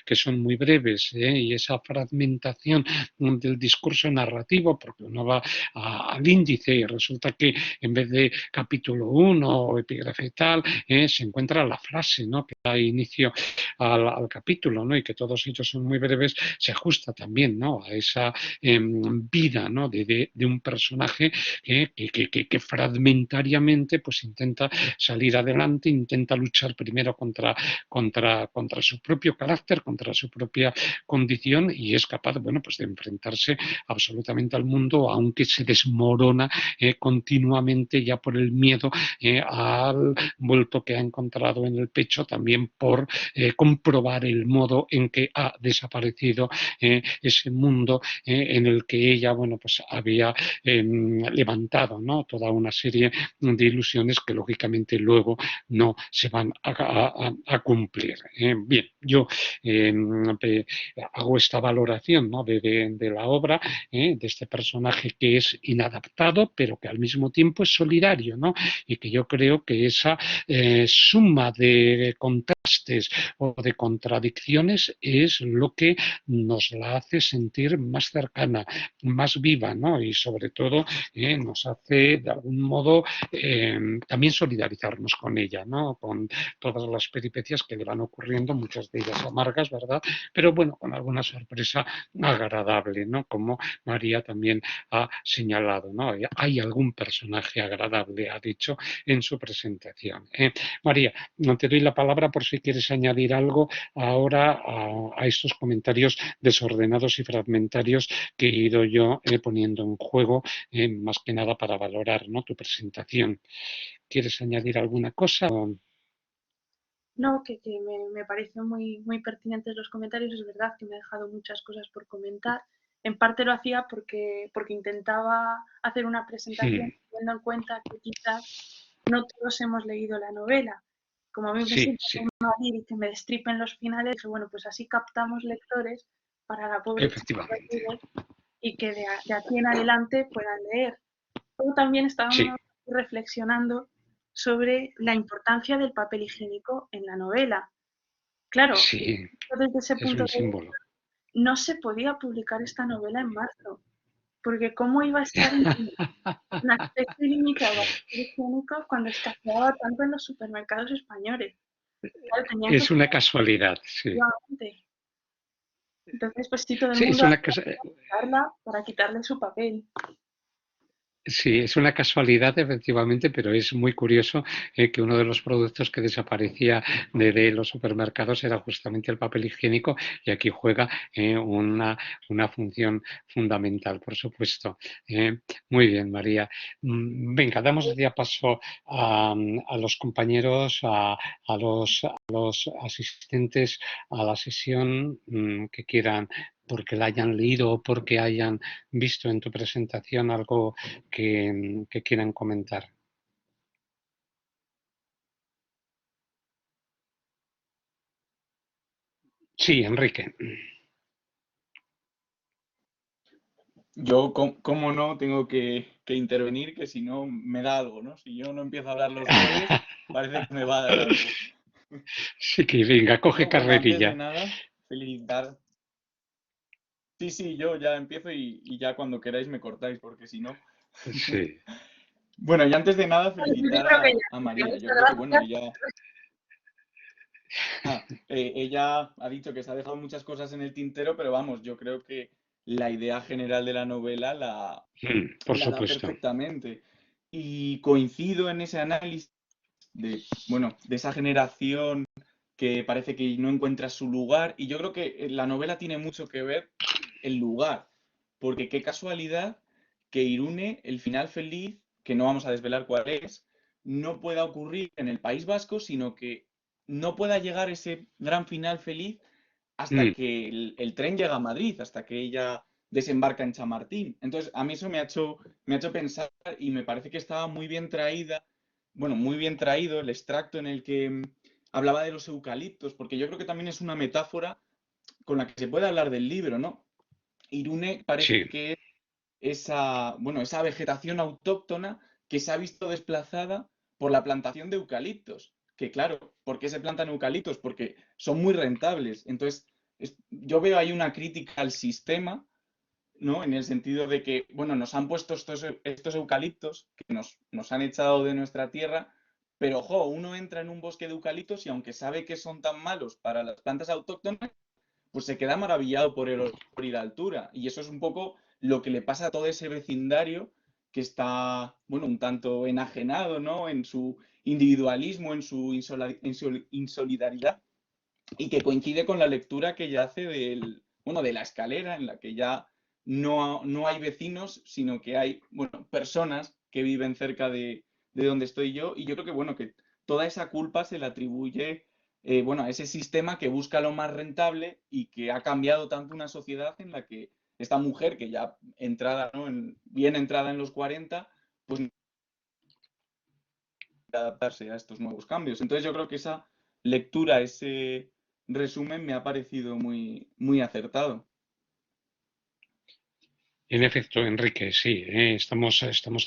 que son muy breves, y esa fragmentación del discurso narrativo, porque uno va al índice y resulta que en vez de capítulo 1 o epígrafe tal, se encuentra la frase, ¿no?, que da inicio al capítulo, ¿no?, y que todos ellos son muy breves, se ajusta también, ¿no?, a esa vida, ¿no?, de un personaje que fragmentariamente pues intenta salir adelante, intenta luchar primero contra contra su propio carácter, contra su propia condición y es capaz, bueno, pues de enfrentarse absolutamente al mundo, aunque se desmorona continuamente ya por el miedo al vuelto que ha encontrado en el pecho, también por comprobar el modo en que ha desaparecido ese mundo en el que ella, bueno, pues había levantado, ¿no? Toda una serie de ilusiones que lógicamente luego no se van a cumplir. Bien, yo hago esta valoración, ¿no? de la obra, de este personaje que es inadaptado, pero que al mismo tiempo es solidario, ¿no? Y que yo creo que esa suma de contrastes o de contradicciones es lo que nos la hace sentir más cercana, más viva, ¿no? Y sobre todo nos hace de algún modo también solidarizarnos con ella, ¿no? Con todas las peripecias que le van ocurriendo, muchas de ellas amargas, ¿verdad? Pero bueno, con alguna sorpresa agradable, ¿no? Como María también ha señalado, ¿no? Hay algún personaje agradable, ha dicho en su presentación. María, no te doy la palabra por si quieres añadir algo ahora a estos comentarios desordenados y fragmentarios que he ido yo poniendo en juego, más que nada para valorar, ¿no? tu presentación. ¿Quieres añadir alguna cosa? No, que me parecen muy pertinentes los comentarios. Es verdad que me he dejado muchas cosas por comentar. En parte lo hacía porque intentaba hacer una presentación teniendo en cuenta que quizás no todos hemos leído la novela. Como a mí me Sí, siento sí, muy mal y que me destripen los finales, dije, bueno, pues así captamos lectores para la pobre chica de efectivamente. River y que de aquí en adelante puedan leer. Luego también Sí, estábamos reflexionando sobre la importancia del papel higiénico en la novela. Claro, sí, desde ese es punto un de vista, símbolo. no se podía publicar esta novela en marzo, porque ¿cómo iba a estar en un acceso ilimitado a papel higiénico cuando escaseaba tanto en los supermercados españoles? Claro, tenían que Es una casualidad, sí. efectivamente. Entonces, pues sí, todo el Sí, es mundo una, hacía para quitarle su papel. sí, es una casualidad, efectivamente, pero es muy curioso que uno de los productos que desaparecía de los supermercados era justamente el papel higiénico y aquí juega una función fundamental, por supuesto. Muy bien, María. Venga, damos ya paso a los compañeros, a los asistentes a la sesión que quieran, porque la hayan leído o porque hayan visto en tu presentación algo que quieran comentar. Sí, Enrique. Yo, como no, tengo que intervenir, que si no me da algo, ¿no? Si yo no empiezo a hablar los jueves, parece que me va a dar algo. Sí, que venga, coge No, bueno, antes de carrerilla. nada, felicitar. Sí, sí, yo ya empiezo y ya cuando queráis me cortáis, porque si no. Sí. Bueno, y antes de nada, Yo felicitar creo que a ya, María. Yo muchas creo que, bueno, gracias. ella ha dicho que se ha dejado muchas cosas en el tintero, pero vamos, yo creo que la idea general de la novela Por la da supuesto. perfectamente. Y coincido en ese análisis de, bueno, de esa generación que parece que no encuentra su lugar. Y yo creo que la novela tiene mucho que ver el lugar, porque qué casualidad que Irune, el final feliz, que no vamos a desvelar cuál es, no pueda ocurrir en el País Vasco, sino que no pueda llegar ese gran final feliz hasta Mm, que el tren llega a Madrid, hasta que ella desembarca en Chamartín. Entonces, a mí eso me ha hecho pensar y me parece que estaba muy bien traída, bueno, muy bien traído el extracto en el que hablaba de los eucaliptos, porque yo creo que también es una metáfora con la que se puede hablar del libro, ¿no? Irune parece sí, que es esa vegetación autóctona que se ha visto desplazada por la plantación de eucaliptos. Que claro, ¿por qué se plantan eucaliptos? Porque son muy rentables. Entonces, yo veo ahí una crítica al sistema, ¿no? En el sentido de que, bueno, nos han puesto estos eucaliptos que nos han echado de nuestra tierra, pero, ojo, uno entra en un bosque de eucaliptos y aunque sabe que son tan malos para las plantas autóctonas, pues se queda maravillado por el olor y la altura. Y eso es un poco lo que le pasa a todo ese vecindario que está, bueno, un tanto enajenado, ¿no? En su individualismo, en su insolidaridad. y que coincide con la lectura que ella hace de la escalera, en la que ya no hay vecinos, sino que hay, bueno, personas que viven cerca de donde estoy yo, y yo creo que, bueno, que toda esa culpa se le atribuye, bueno, a ese sistema que busca lo más rentable y que ha cambiado tanto una sociedad en la que esta mujer, que ya entrada, ¿no? Bien entrada en los 40, pues adaptarse a estos nuevos cambios. Entonces yo creo que esa lectura, ese resumen me ha parecido muy acertado. En efecto, Enrique, sí, estamos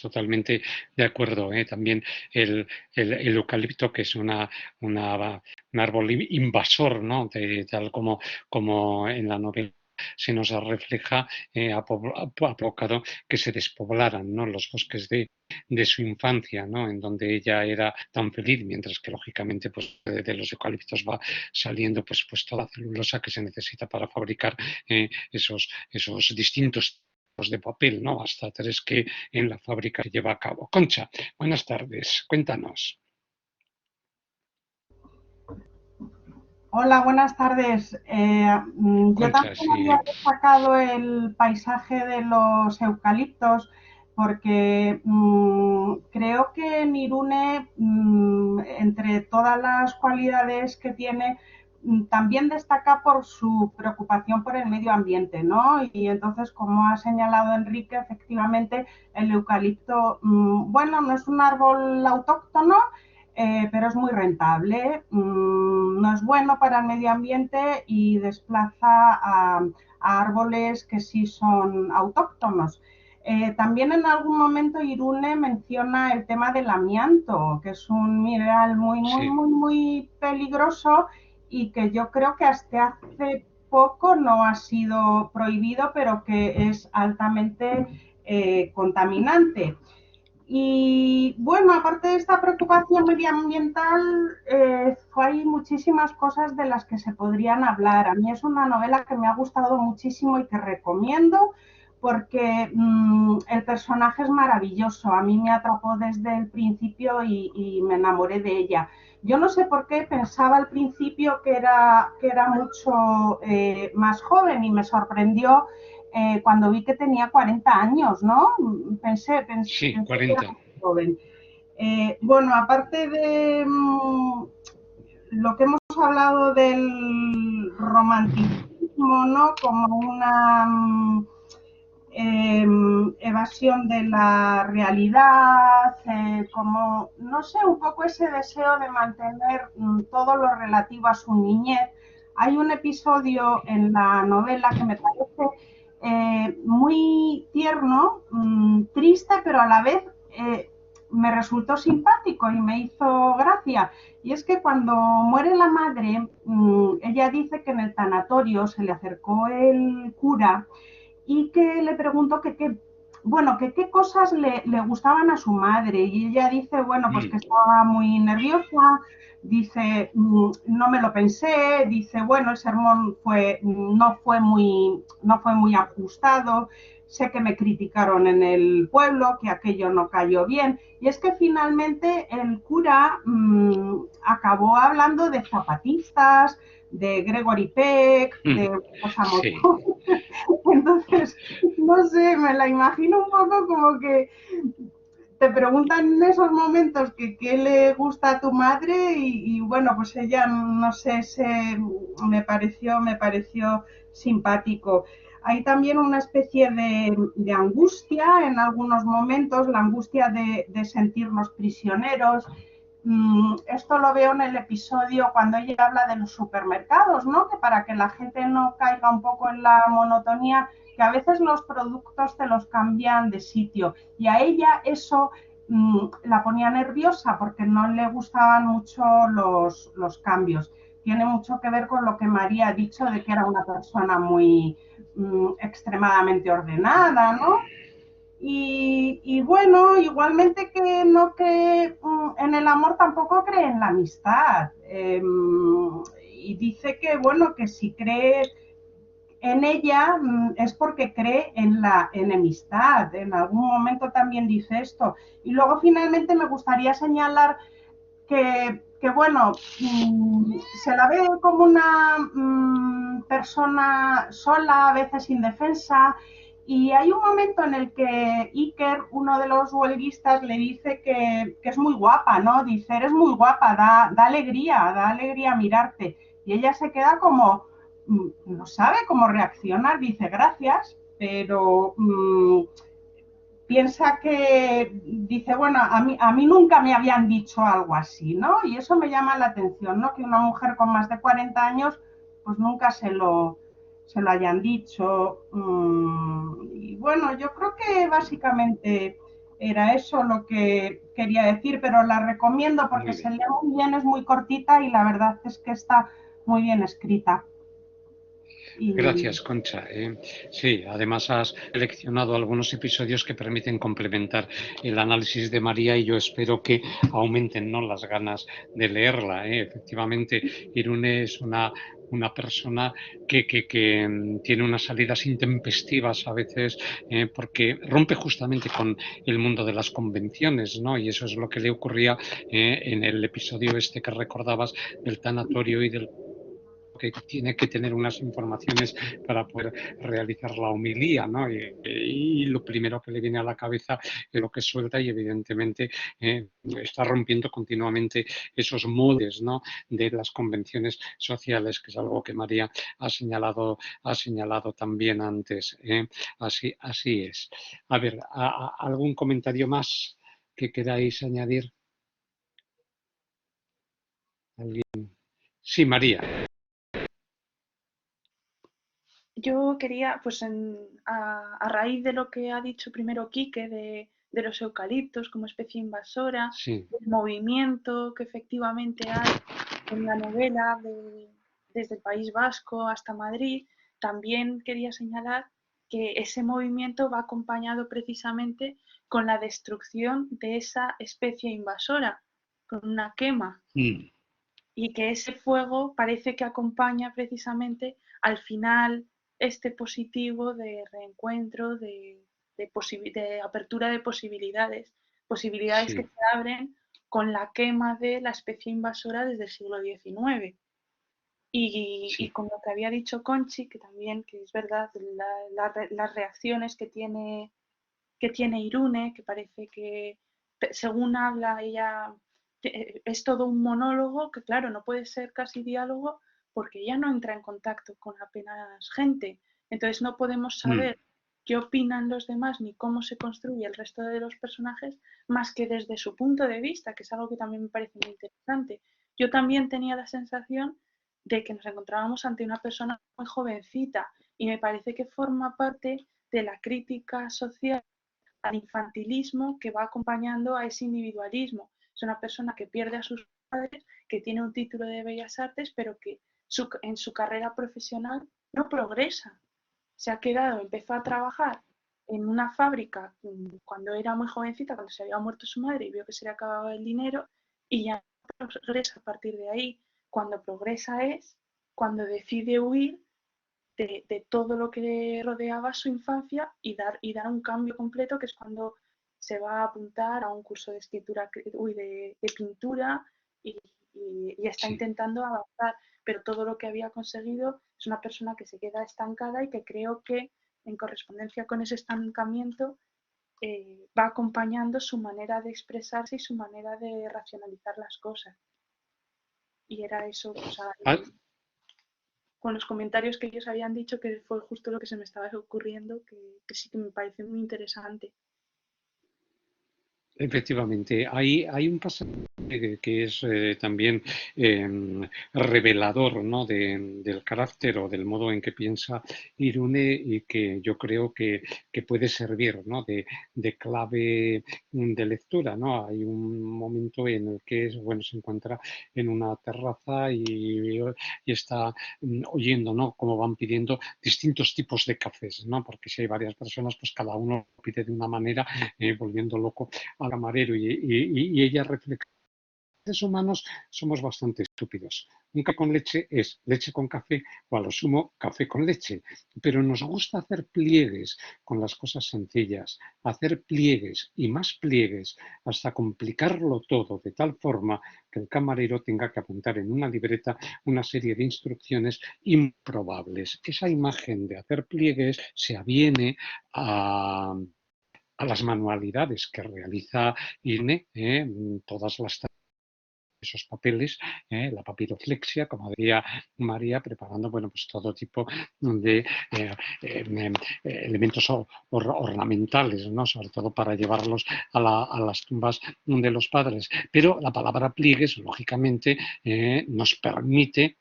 totalmente de acuerdo. También el eucalipto, que es un árbol invasor, ¿no? Tal como en la novela se nos refleja, ha provocado que se despoblaran, ¿no? Los bosques de su infancia, ¿no? En donde ella era tan feliz, mientras que lógicamente pues, de los eucaliptos va saliendo pues toda la celulosa que se necesita para fabricar esos distintos de papel, ¿no? Hasta tres que en la fábrica se lleva a cabo. Concha, buenas tardes, cuéntanos. Hola, buenas tardes. Yo Concha, también sí. había destacado el paisaje de los eucaliptos porque creo que en Irune, entre todas las cualidades que tiene, también destaca por su preocupación por el medio ambiente, ¿no? Y entonces, como ha señalado Enrique, efectivamente el eucalipto, bueno, no es un árbol autóctono, pero es muy rentable, no es bueno para el medio ambiente y desplaza a árboles que sí son autóctonos. También en algún momento Irune menciona el tema del amianto, que es un mineral Sí. muy peligroso y que yo creo que hasta hace poco no ha sido prohibido, pero que es altamente contaminante. Y bueno, aparte de esta preocupación medioambiental, hay muchísimas cosas de las que se podrían hablar. A mí es una novela que me ha gustado muchísimo y que recomiendo porque el personaje es maravilloso. A mí me atrapó desde el principio y me enamoré de ella. Yo no sé por qué pensaba al principio que era mucho más joven y me sorprendió cuando vi que tenía 40 años, ¿no? Sí, Pensé que era 40. muy joven. Bueno, aparte de lo que hemos hablado del romanticismo, ¿no? Como una evasión de la realidad, como, no sé, un poco ese deseo de mantener todo lo relativo a su niñez. Hay un episodio en la novela que me parece muy tierno, triste, pero a la vez me resultó simpático y me hizo gracia. Y es que cuando muere la madre, ella dice que en el tanatorio se le acercó el cura y que le preguntó bueno, que qué cosas le gustaban a su madre. Y ella dice, bueno, pues que estaba muy nerviosa, dice, no me lo pensé, dice, bueno, el sermón no fue muy ajustado, sé que me criticaron en el pueblo, que aquello no cayó bien. Y es que finalmente el cura acabó hablando de zapatistas, de Gregory Peck, de Sí. entonces, no sé, me la imagino un poco como que te preguntan en esos momentos que qué le gusta a tu madre y bueno, pues ella, no sé, me pareció simpático. Hay también una especie de angustia en algunos momentos, la angustia de sentirnos prisioneros. Esto lo veo en el episodio cuando ella habla de los supermercados, ¿no? Que para que la gente no caiga un poco en la monotonía, que a veces los productos te los cambian de sitio. Y a ella eso la ponía nerviosa porque no le gustaban mucho los cambios. Tiene mucho que ver con lo que María ha dicho de que era una persona muy extremadamente ordenada, ¿no? Y bueno, igualmente que no cree en el amor, tampoco cree en la amistad. Y dice que, bueno, que si cree en ella es porque cree en la enemistad. En algún momento también dice esto. Y luego finalmente me gustaría señalar que bueno, se la ve como una persona sola, a veces indefensa, y hay un momento en el que Iker, uno de los huelguistas, le dice que es muy guapa, ¿no? Dice, eres muy guapa, da alegría mirarte. Y ella se queda como, no sabe cómo reaccionar, dice gracias, pero piensa que, dice, bueno, a mí nunca me habían dicho algo así, ¿no? Y eso me llama la atención, ¿no? Que una mujer con más de 40 años, pues nunca se lo hayan dicho. Y bueno, yo creo que básicamente era eso lo que quería decir, pero la recomiendo porque se lee muy bien, es muy cortita y la verdad es que está muy bien escrita. Gracias, Concha. Sí, además has seleccionado algunos episodios que permiten complementar el análisis de María y yo espero que aumenten, ¿no?, las ganas de leerla. Efectivamente, Irune es una persona que tiene unas salidas intempestivas a veces porque rompe justamente con el mundo de las convenciones, ¿no? Y eso es lo que le ocurría en el episodio este que recordabas del tanatorio y del que tiene que tener unas informaciones para poder realizar la homilía, ¿no? Y lo primero que le viene a la cabeza es lo que suelta y evidentemente está rompiendo continuamente esos moldes, ¿no?, de las convenciones sociales, que es algo que María ha señalado también antes. Así es. A ver, ¿algún comentario más que queráis añadir? ¿Alguien? Sí, María. Yo quería, pues a raíz de lo que ha dicho primero Quique, de los eucaliptos como especie invasora, Sí. del movimiento que efectivamente hay en la novela desde el País Vasco hasta Madrid, también quería señalar que ese movimiento va acompañado precisamente con la destrucción de esa especie invasora, con una quema. Y que ese fuego parece que acompaña precisamente al final este positivo de reencuentro, de apertura de posibilidades, posibilidades que Sí. se abren con la quema de la especie invasora desde el siglo XIX. Y con lo que había dicho Conchi, que también, que es verdad, las reacciones que tiene Irune, que parece que, según habla ella, es todo un monólogo que, claro, no puede ser casi diálogo porque ella no entra en contacto con apenas gente. Entonces no podemos saber qué opinan los demás ni cómo se construye el resto de los personajes más que desde su punto de vista, que es algo que también me parece muy interesante. Yo también tenía la sensación de que nos encontrábamos ante una persona muy jovencita y me parece que forma parte de la crítica social al infantilismo que va acompañando a ese individualismo. Es una persona que pierde a sus padres, que tiene un título de Bellas Artes, pero que en su carrera profesional no progresa. Se ha quedado, empezó a trabajar en una fábrica cuando era muy jovencita, cuando se había muerto su madre y vio que se le acababa el dinero y ya no progresa a partir de ahí. Cuando progresa es cuando decide huir de todo lo que rodeaba su infancia y dar un cambio completo, que es cuando se va a apuntar a un curso de escritura, de pintura y está intentando avanzar, pero todo lo que había conseguido es una persona que se queda estancada y que creo que en correspondencia con ese estancamiento va acompañando su manera de expresarse y su manera de racionalizar las cosas. Y era eso, o sea, con los comentarios que ellos habían dicho, que fue justo lo que se me estaba ocurriendo, que sí que me parece muy interesante. Efectivamente, hay un pasaje que es también revelador, ¿no?, del carácter o del modo en que piensa Irune y que yo creo que puede servir, ¿no?, de clave de lectura, ¿no? Hay un momento en el que se encuentra en una terraza y está oyendo, ¿no?, cómo van pidiendo distintos tipos de cafés, ¿no? Porque si hay varias personas, pues cada uno pide de una manera, volviendo loco al camarero y ella reflexiona seres humanos somos bastante estúpidos. Un café con leche es leche con café o a lo sumo café con leche, pero nos gusta hacer pliegues con las cosas sencillas, hacer pliegues y más pliegues hasta complicarlo todo de tal forma que el camarero tenga que apuntar en una libreta una serie de instrucciones improbables. Esa imagen de hacer pliegues se aviene a las manualidades que realiza INE, todas las esos papeles, la papiroflexia, como decía María, preparando bueno, pues todo tipo de elementos ornamentales, ¿no? Sobre todo para llevarlos a las tumbas de los padres. Pero la palabra pliegues, lógicamente, nos permite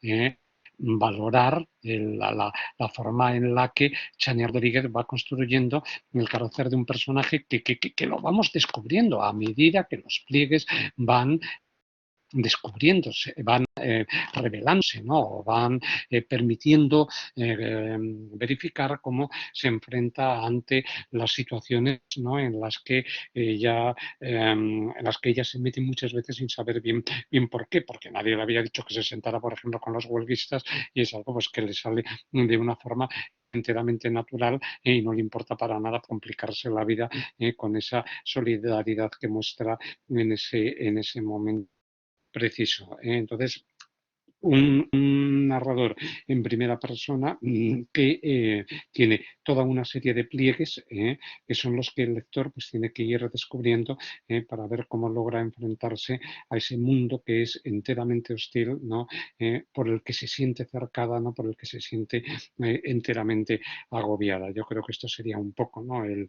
valorar la forma en la que Chani Rodríguez va construyendo el carácter de un personaje que lo vamos descubriendo a medida que los pliegues van descubriéndose, van revelándose, ¿no? Van permitiendo verificar cómo se enfrenta ante las situaciones, ¿no? En las que ella se mete muchas veces sin saber bien por qué, porque nadie le había dicho que se sentara, por ejemplo, con los huelguistas y es algo pues, que le sale de una forma enteramente natural y no le importa para nada complicarse la vida con esa solidaridad que muestra en ese momento preciso. Entonces, un narrador en primera persona que tiene toda una serie de pliegues que son los que el lector pues, tiene que ir descubriendo para ver cómo logra enfrentarse a ese mundo que es enteramente hostil, ¿no? Por el que se siente cercada, ¿no? Por el que se siente enteramente agobiada. Yo creo que esto sería un poco, ¿no? el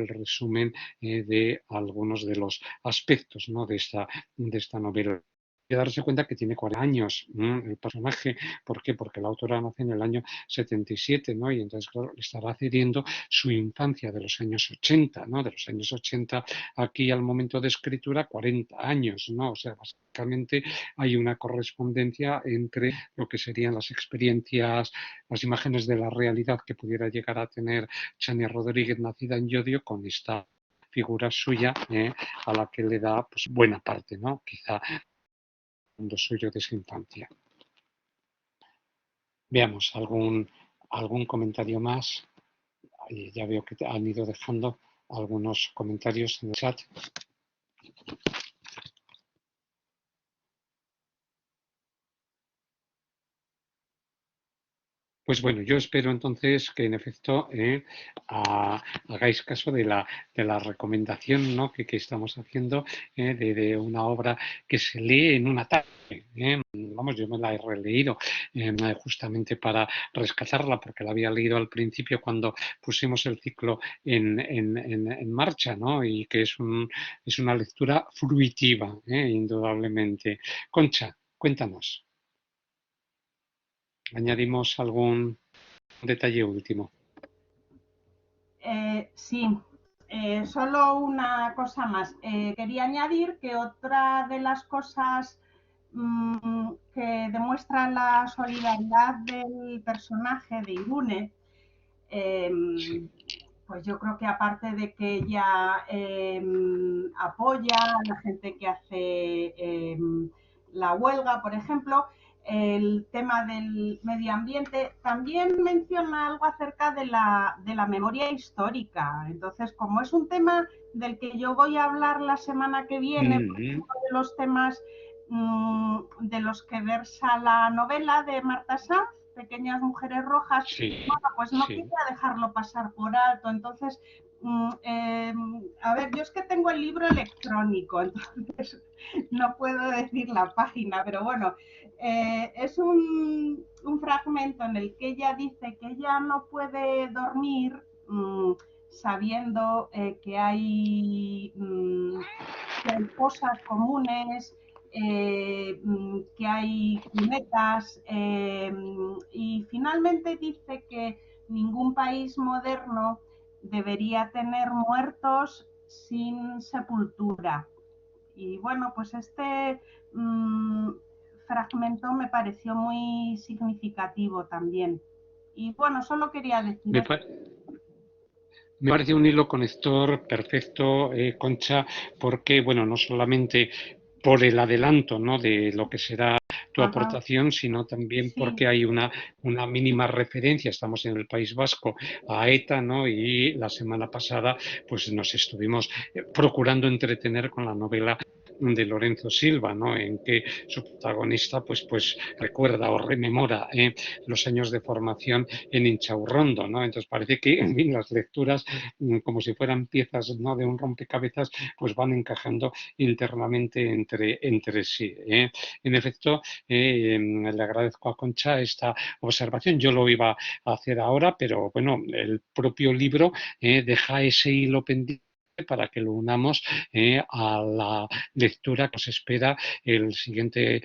resumen de algunos de los aspectos, ¿no? de esta novela. Que darse cuenta que tiene 40 años el personaje. ¿Por qué? Porque la autora nace en el año 77, ¿no? Y entonces, claro, le estará cediendo su infancia de los años 80, ¿no? De los años 80 aquí al momento de escritura, 40 años, ¿no? O sea, básicamente hay una correspondencia entre lo que serían las experiencias, las imágenes de la realidad que pudiera llegar a tener Chani Rodríguez, nacida en Llodio, con esta figura suya a la que le da pues, buena parte, ¿no? Quizá mundo suyo de su infancia. Veamos algún comentario más. Ya veo que han ido dejando algunos comentarios en el chat. Pues bueno, yo espero entonces que en efecto hagáis caso de la recomendación, ¿no? que estamos haciendo de una obra que se lee en una tarde. Vamos, yo me la he releído justamente para rescatarla porque la había leído al principio cuando pusimos el ciclo en marcha, ¿no? Y que es una lectura fruitiva, indudablemente. Concha, cuéntanos. ¿Añadimos algún detalle último? Sí, solo una cosa más. Quería añadir que otra de las cosas que demuestra la solidaridad del personaje de Irune, Sí. pues yo creo que aparte de que ella apoya a la gente que hace la huelga, por ejemplo, el tema del medio ambiente, también menciona algo acerca de la memoria histórica. Entonces, como es un tema del que yo voy a hablar la semana que viene, uno de los temas de los que versa la novela de Marta Sanz, Pequeñas Mujeres Rojas, Sí, bueno, pues no sí. quería dejarlo pasar por alto. Entonces, a ver, yo es que tengo el libro electrónico, entonces no puedo decir la página, pero bueno, es un fragmento en el que ella dice que ella no puede dormir sabiendo que hay cosas comunes, que hay cunetas, y finalmente dice que ningún país moderno debería tener muertos sin sepultura. Y bueno, pues este fragmento me pareció muy significativo también. Y bueno, solo quería decir Me parece un hilo conector perfecto, Concha, porque, bueno, no solamente por el adelanto, ¿no?, de lo que será tu Ajá, aportación, sino también sí. porque hay una mínima referencia, estamos en el País Vasco, a ETA, ¿no? Y la semana pasada pues nos estuvimos procurando entretener con la novela de Lorenzo Silva, ¿no?, en que su protagonista pues recuerda o rememora los años de formación en Inchaurrondo, ¿no? Entonces parece que en fin, las lecturas, como si fueran piezas, ¿no?, de un rompecabezas, pues van encajando internamente entre sí. En efecto, le agradezco a Concha esta observación. Yo lo iba a hacer ahora, pero bueno, el propio libro deja ese hilo pendiente para que lo unamos a la lectura que nos espera el siguiente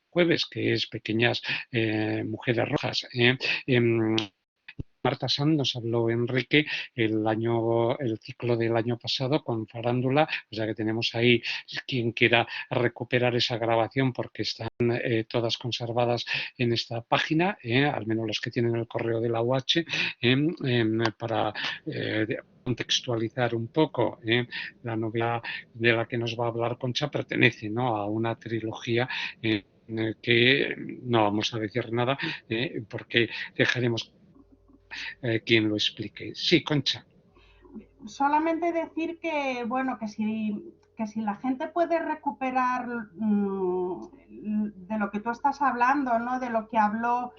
jueves, que es Pequeñas Mujeres Rojas. Em, Marta Sanz nos habló Enrique el ciclo del año pasado con Farándula, o sea que tenemos ahí quien quiera recuperar esa grabación porque están todas conservadas en esta página, al menos los que tienen el correo de la UH, para contextualizar un poco. La novela de la que nos va a hablar Concha pertenece, ¿no?, a una trilogía que no vamos a decir nada porque dejaremos quien lo explique. Sí, Concha. Solamente decir que, bueno, que si la gente puede recuperar de lo que tú estás hablando, ¿no? De lo que habló,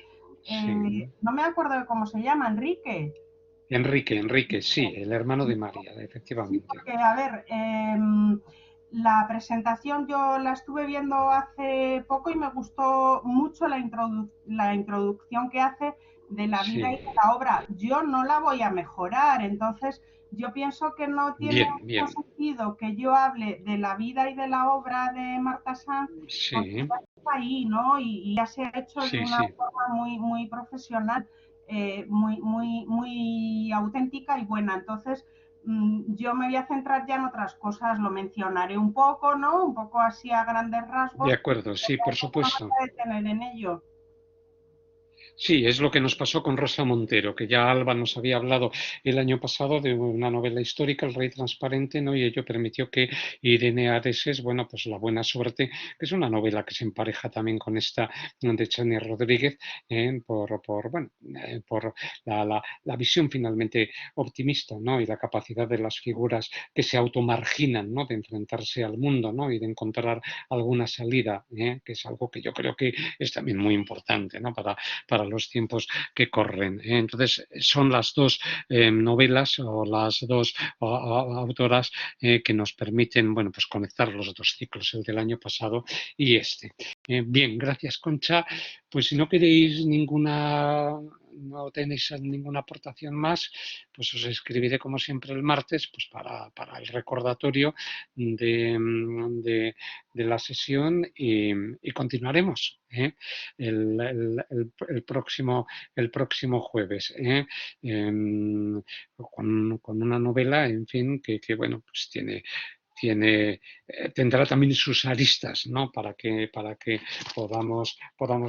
Sí. no me acuerdo de cómo se llama, Enrique. Enrique, sí, el hermano de María, Sí, efectivamente. porque, a ver, la presentación yo la estuve viendo hace poco y me gustó mucho la introducción que hace de la vida y Sí, de la obra. Yo no la voy a mejorar, entonces yo pienso que no tiene bien, mucho bien. sentido que yo hable de la vida y de la obra de Marta Sanz, porque Sí, ya está ahí, ¿no? Y ya se ha hecho de sí, una sí. forma muy profesional, muy auténtica y buena. Entonces, yo me voy a centrar ya en otras cosas, lo mencionaré un poco, ¿no? Un poco así a grandes De rasgos, acuerdo, sí, por no me voy supuesto. a detener en ello. Sí, es lo que nos pasó con Rosa Montero, que ya Alba nos había hablado el año pasado de una novela histórica, El Rey Transparente, ¿no? Y ello permitió que Irene Areses, bueno, pues La Buena Suerte, que es una novela que se empareja también con esta de Chani Rodríguez, bueno, por la visión finalmente optimista, ¿no? Y la capacidad de las figuras que se automarginan, ¿no?, de enfrentarse al mundo, ¿no?, y de encontrar alguna salida, que es algo que yo creo que es también muy importante, ¿no?, para los tiempos que corren. Entonces, son las dos novelas o las dos autoras que nos permiten, bueno, pues conectar los dos ciclos, el del año pasado y este. Bien, gracias, Concha. Pues si no queréis no tenéis ninguna aportación más, pues os escribiré como siempre el martes, pues para el recordatorio de la sesión y continuaremos. El, el- el próximo jueves, con una novela, en fin, que bueno, pues tendrá también sus aristas, ¿no?, para que podamos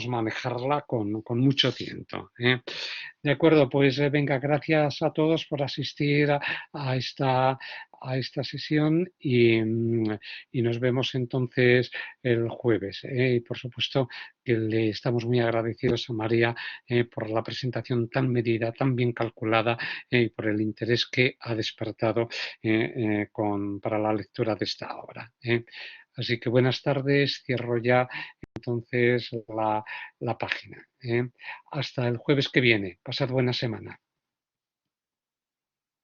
manejarla con mucho tiento. De acuerdo, pues venga, gracias a todos por asistir a esta sesión y nos vemos entonces el jueves. Y por supuesto que le estamos muy agradecidos a María por la presentación tan medida, tan bien calculada y por el interés que ha despertado para la lectura de esta obra. Así que buenas tardes, cierro ya entonces la página. Hasta el jueves que viene. Pasad buena semana.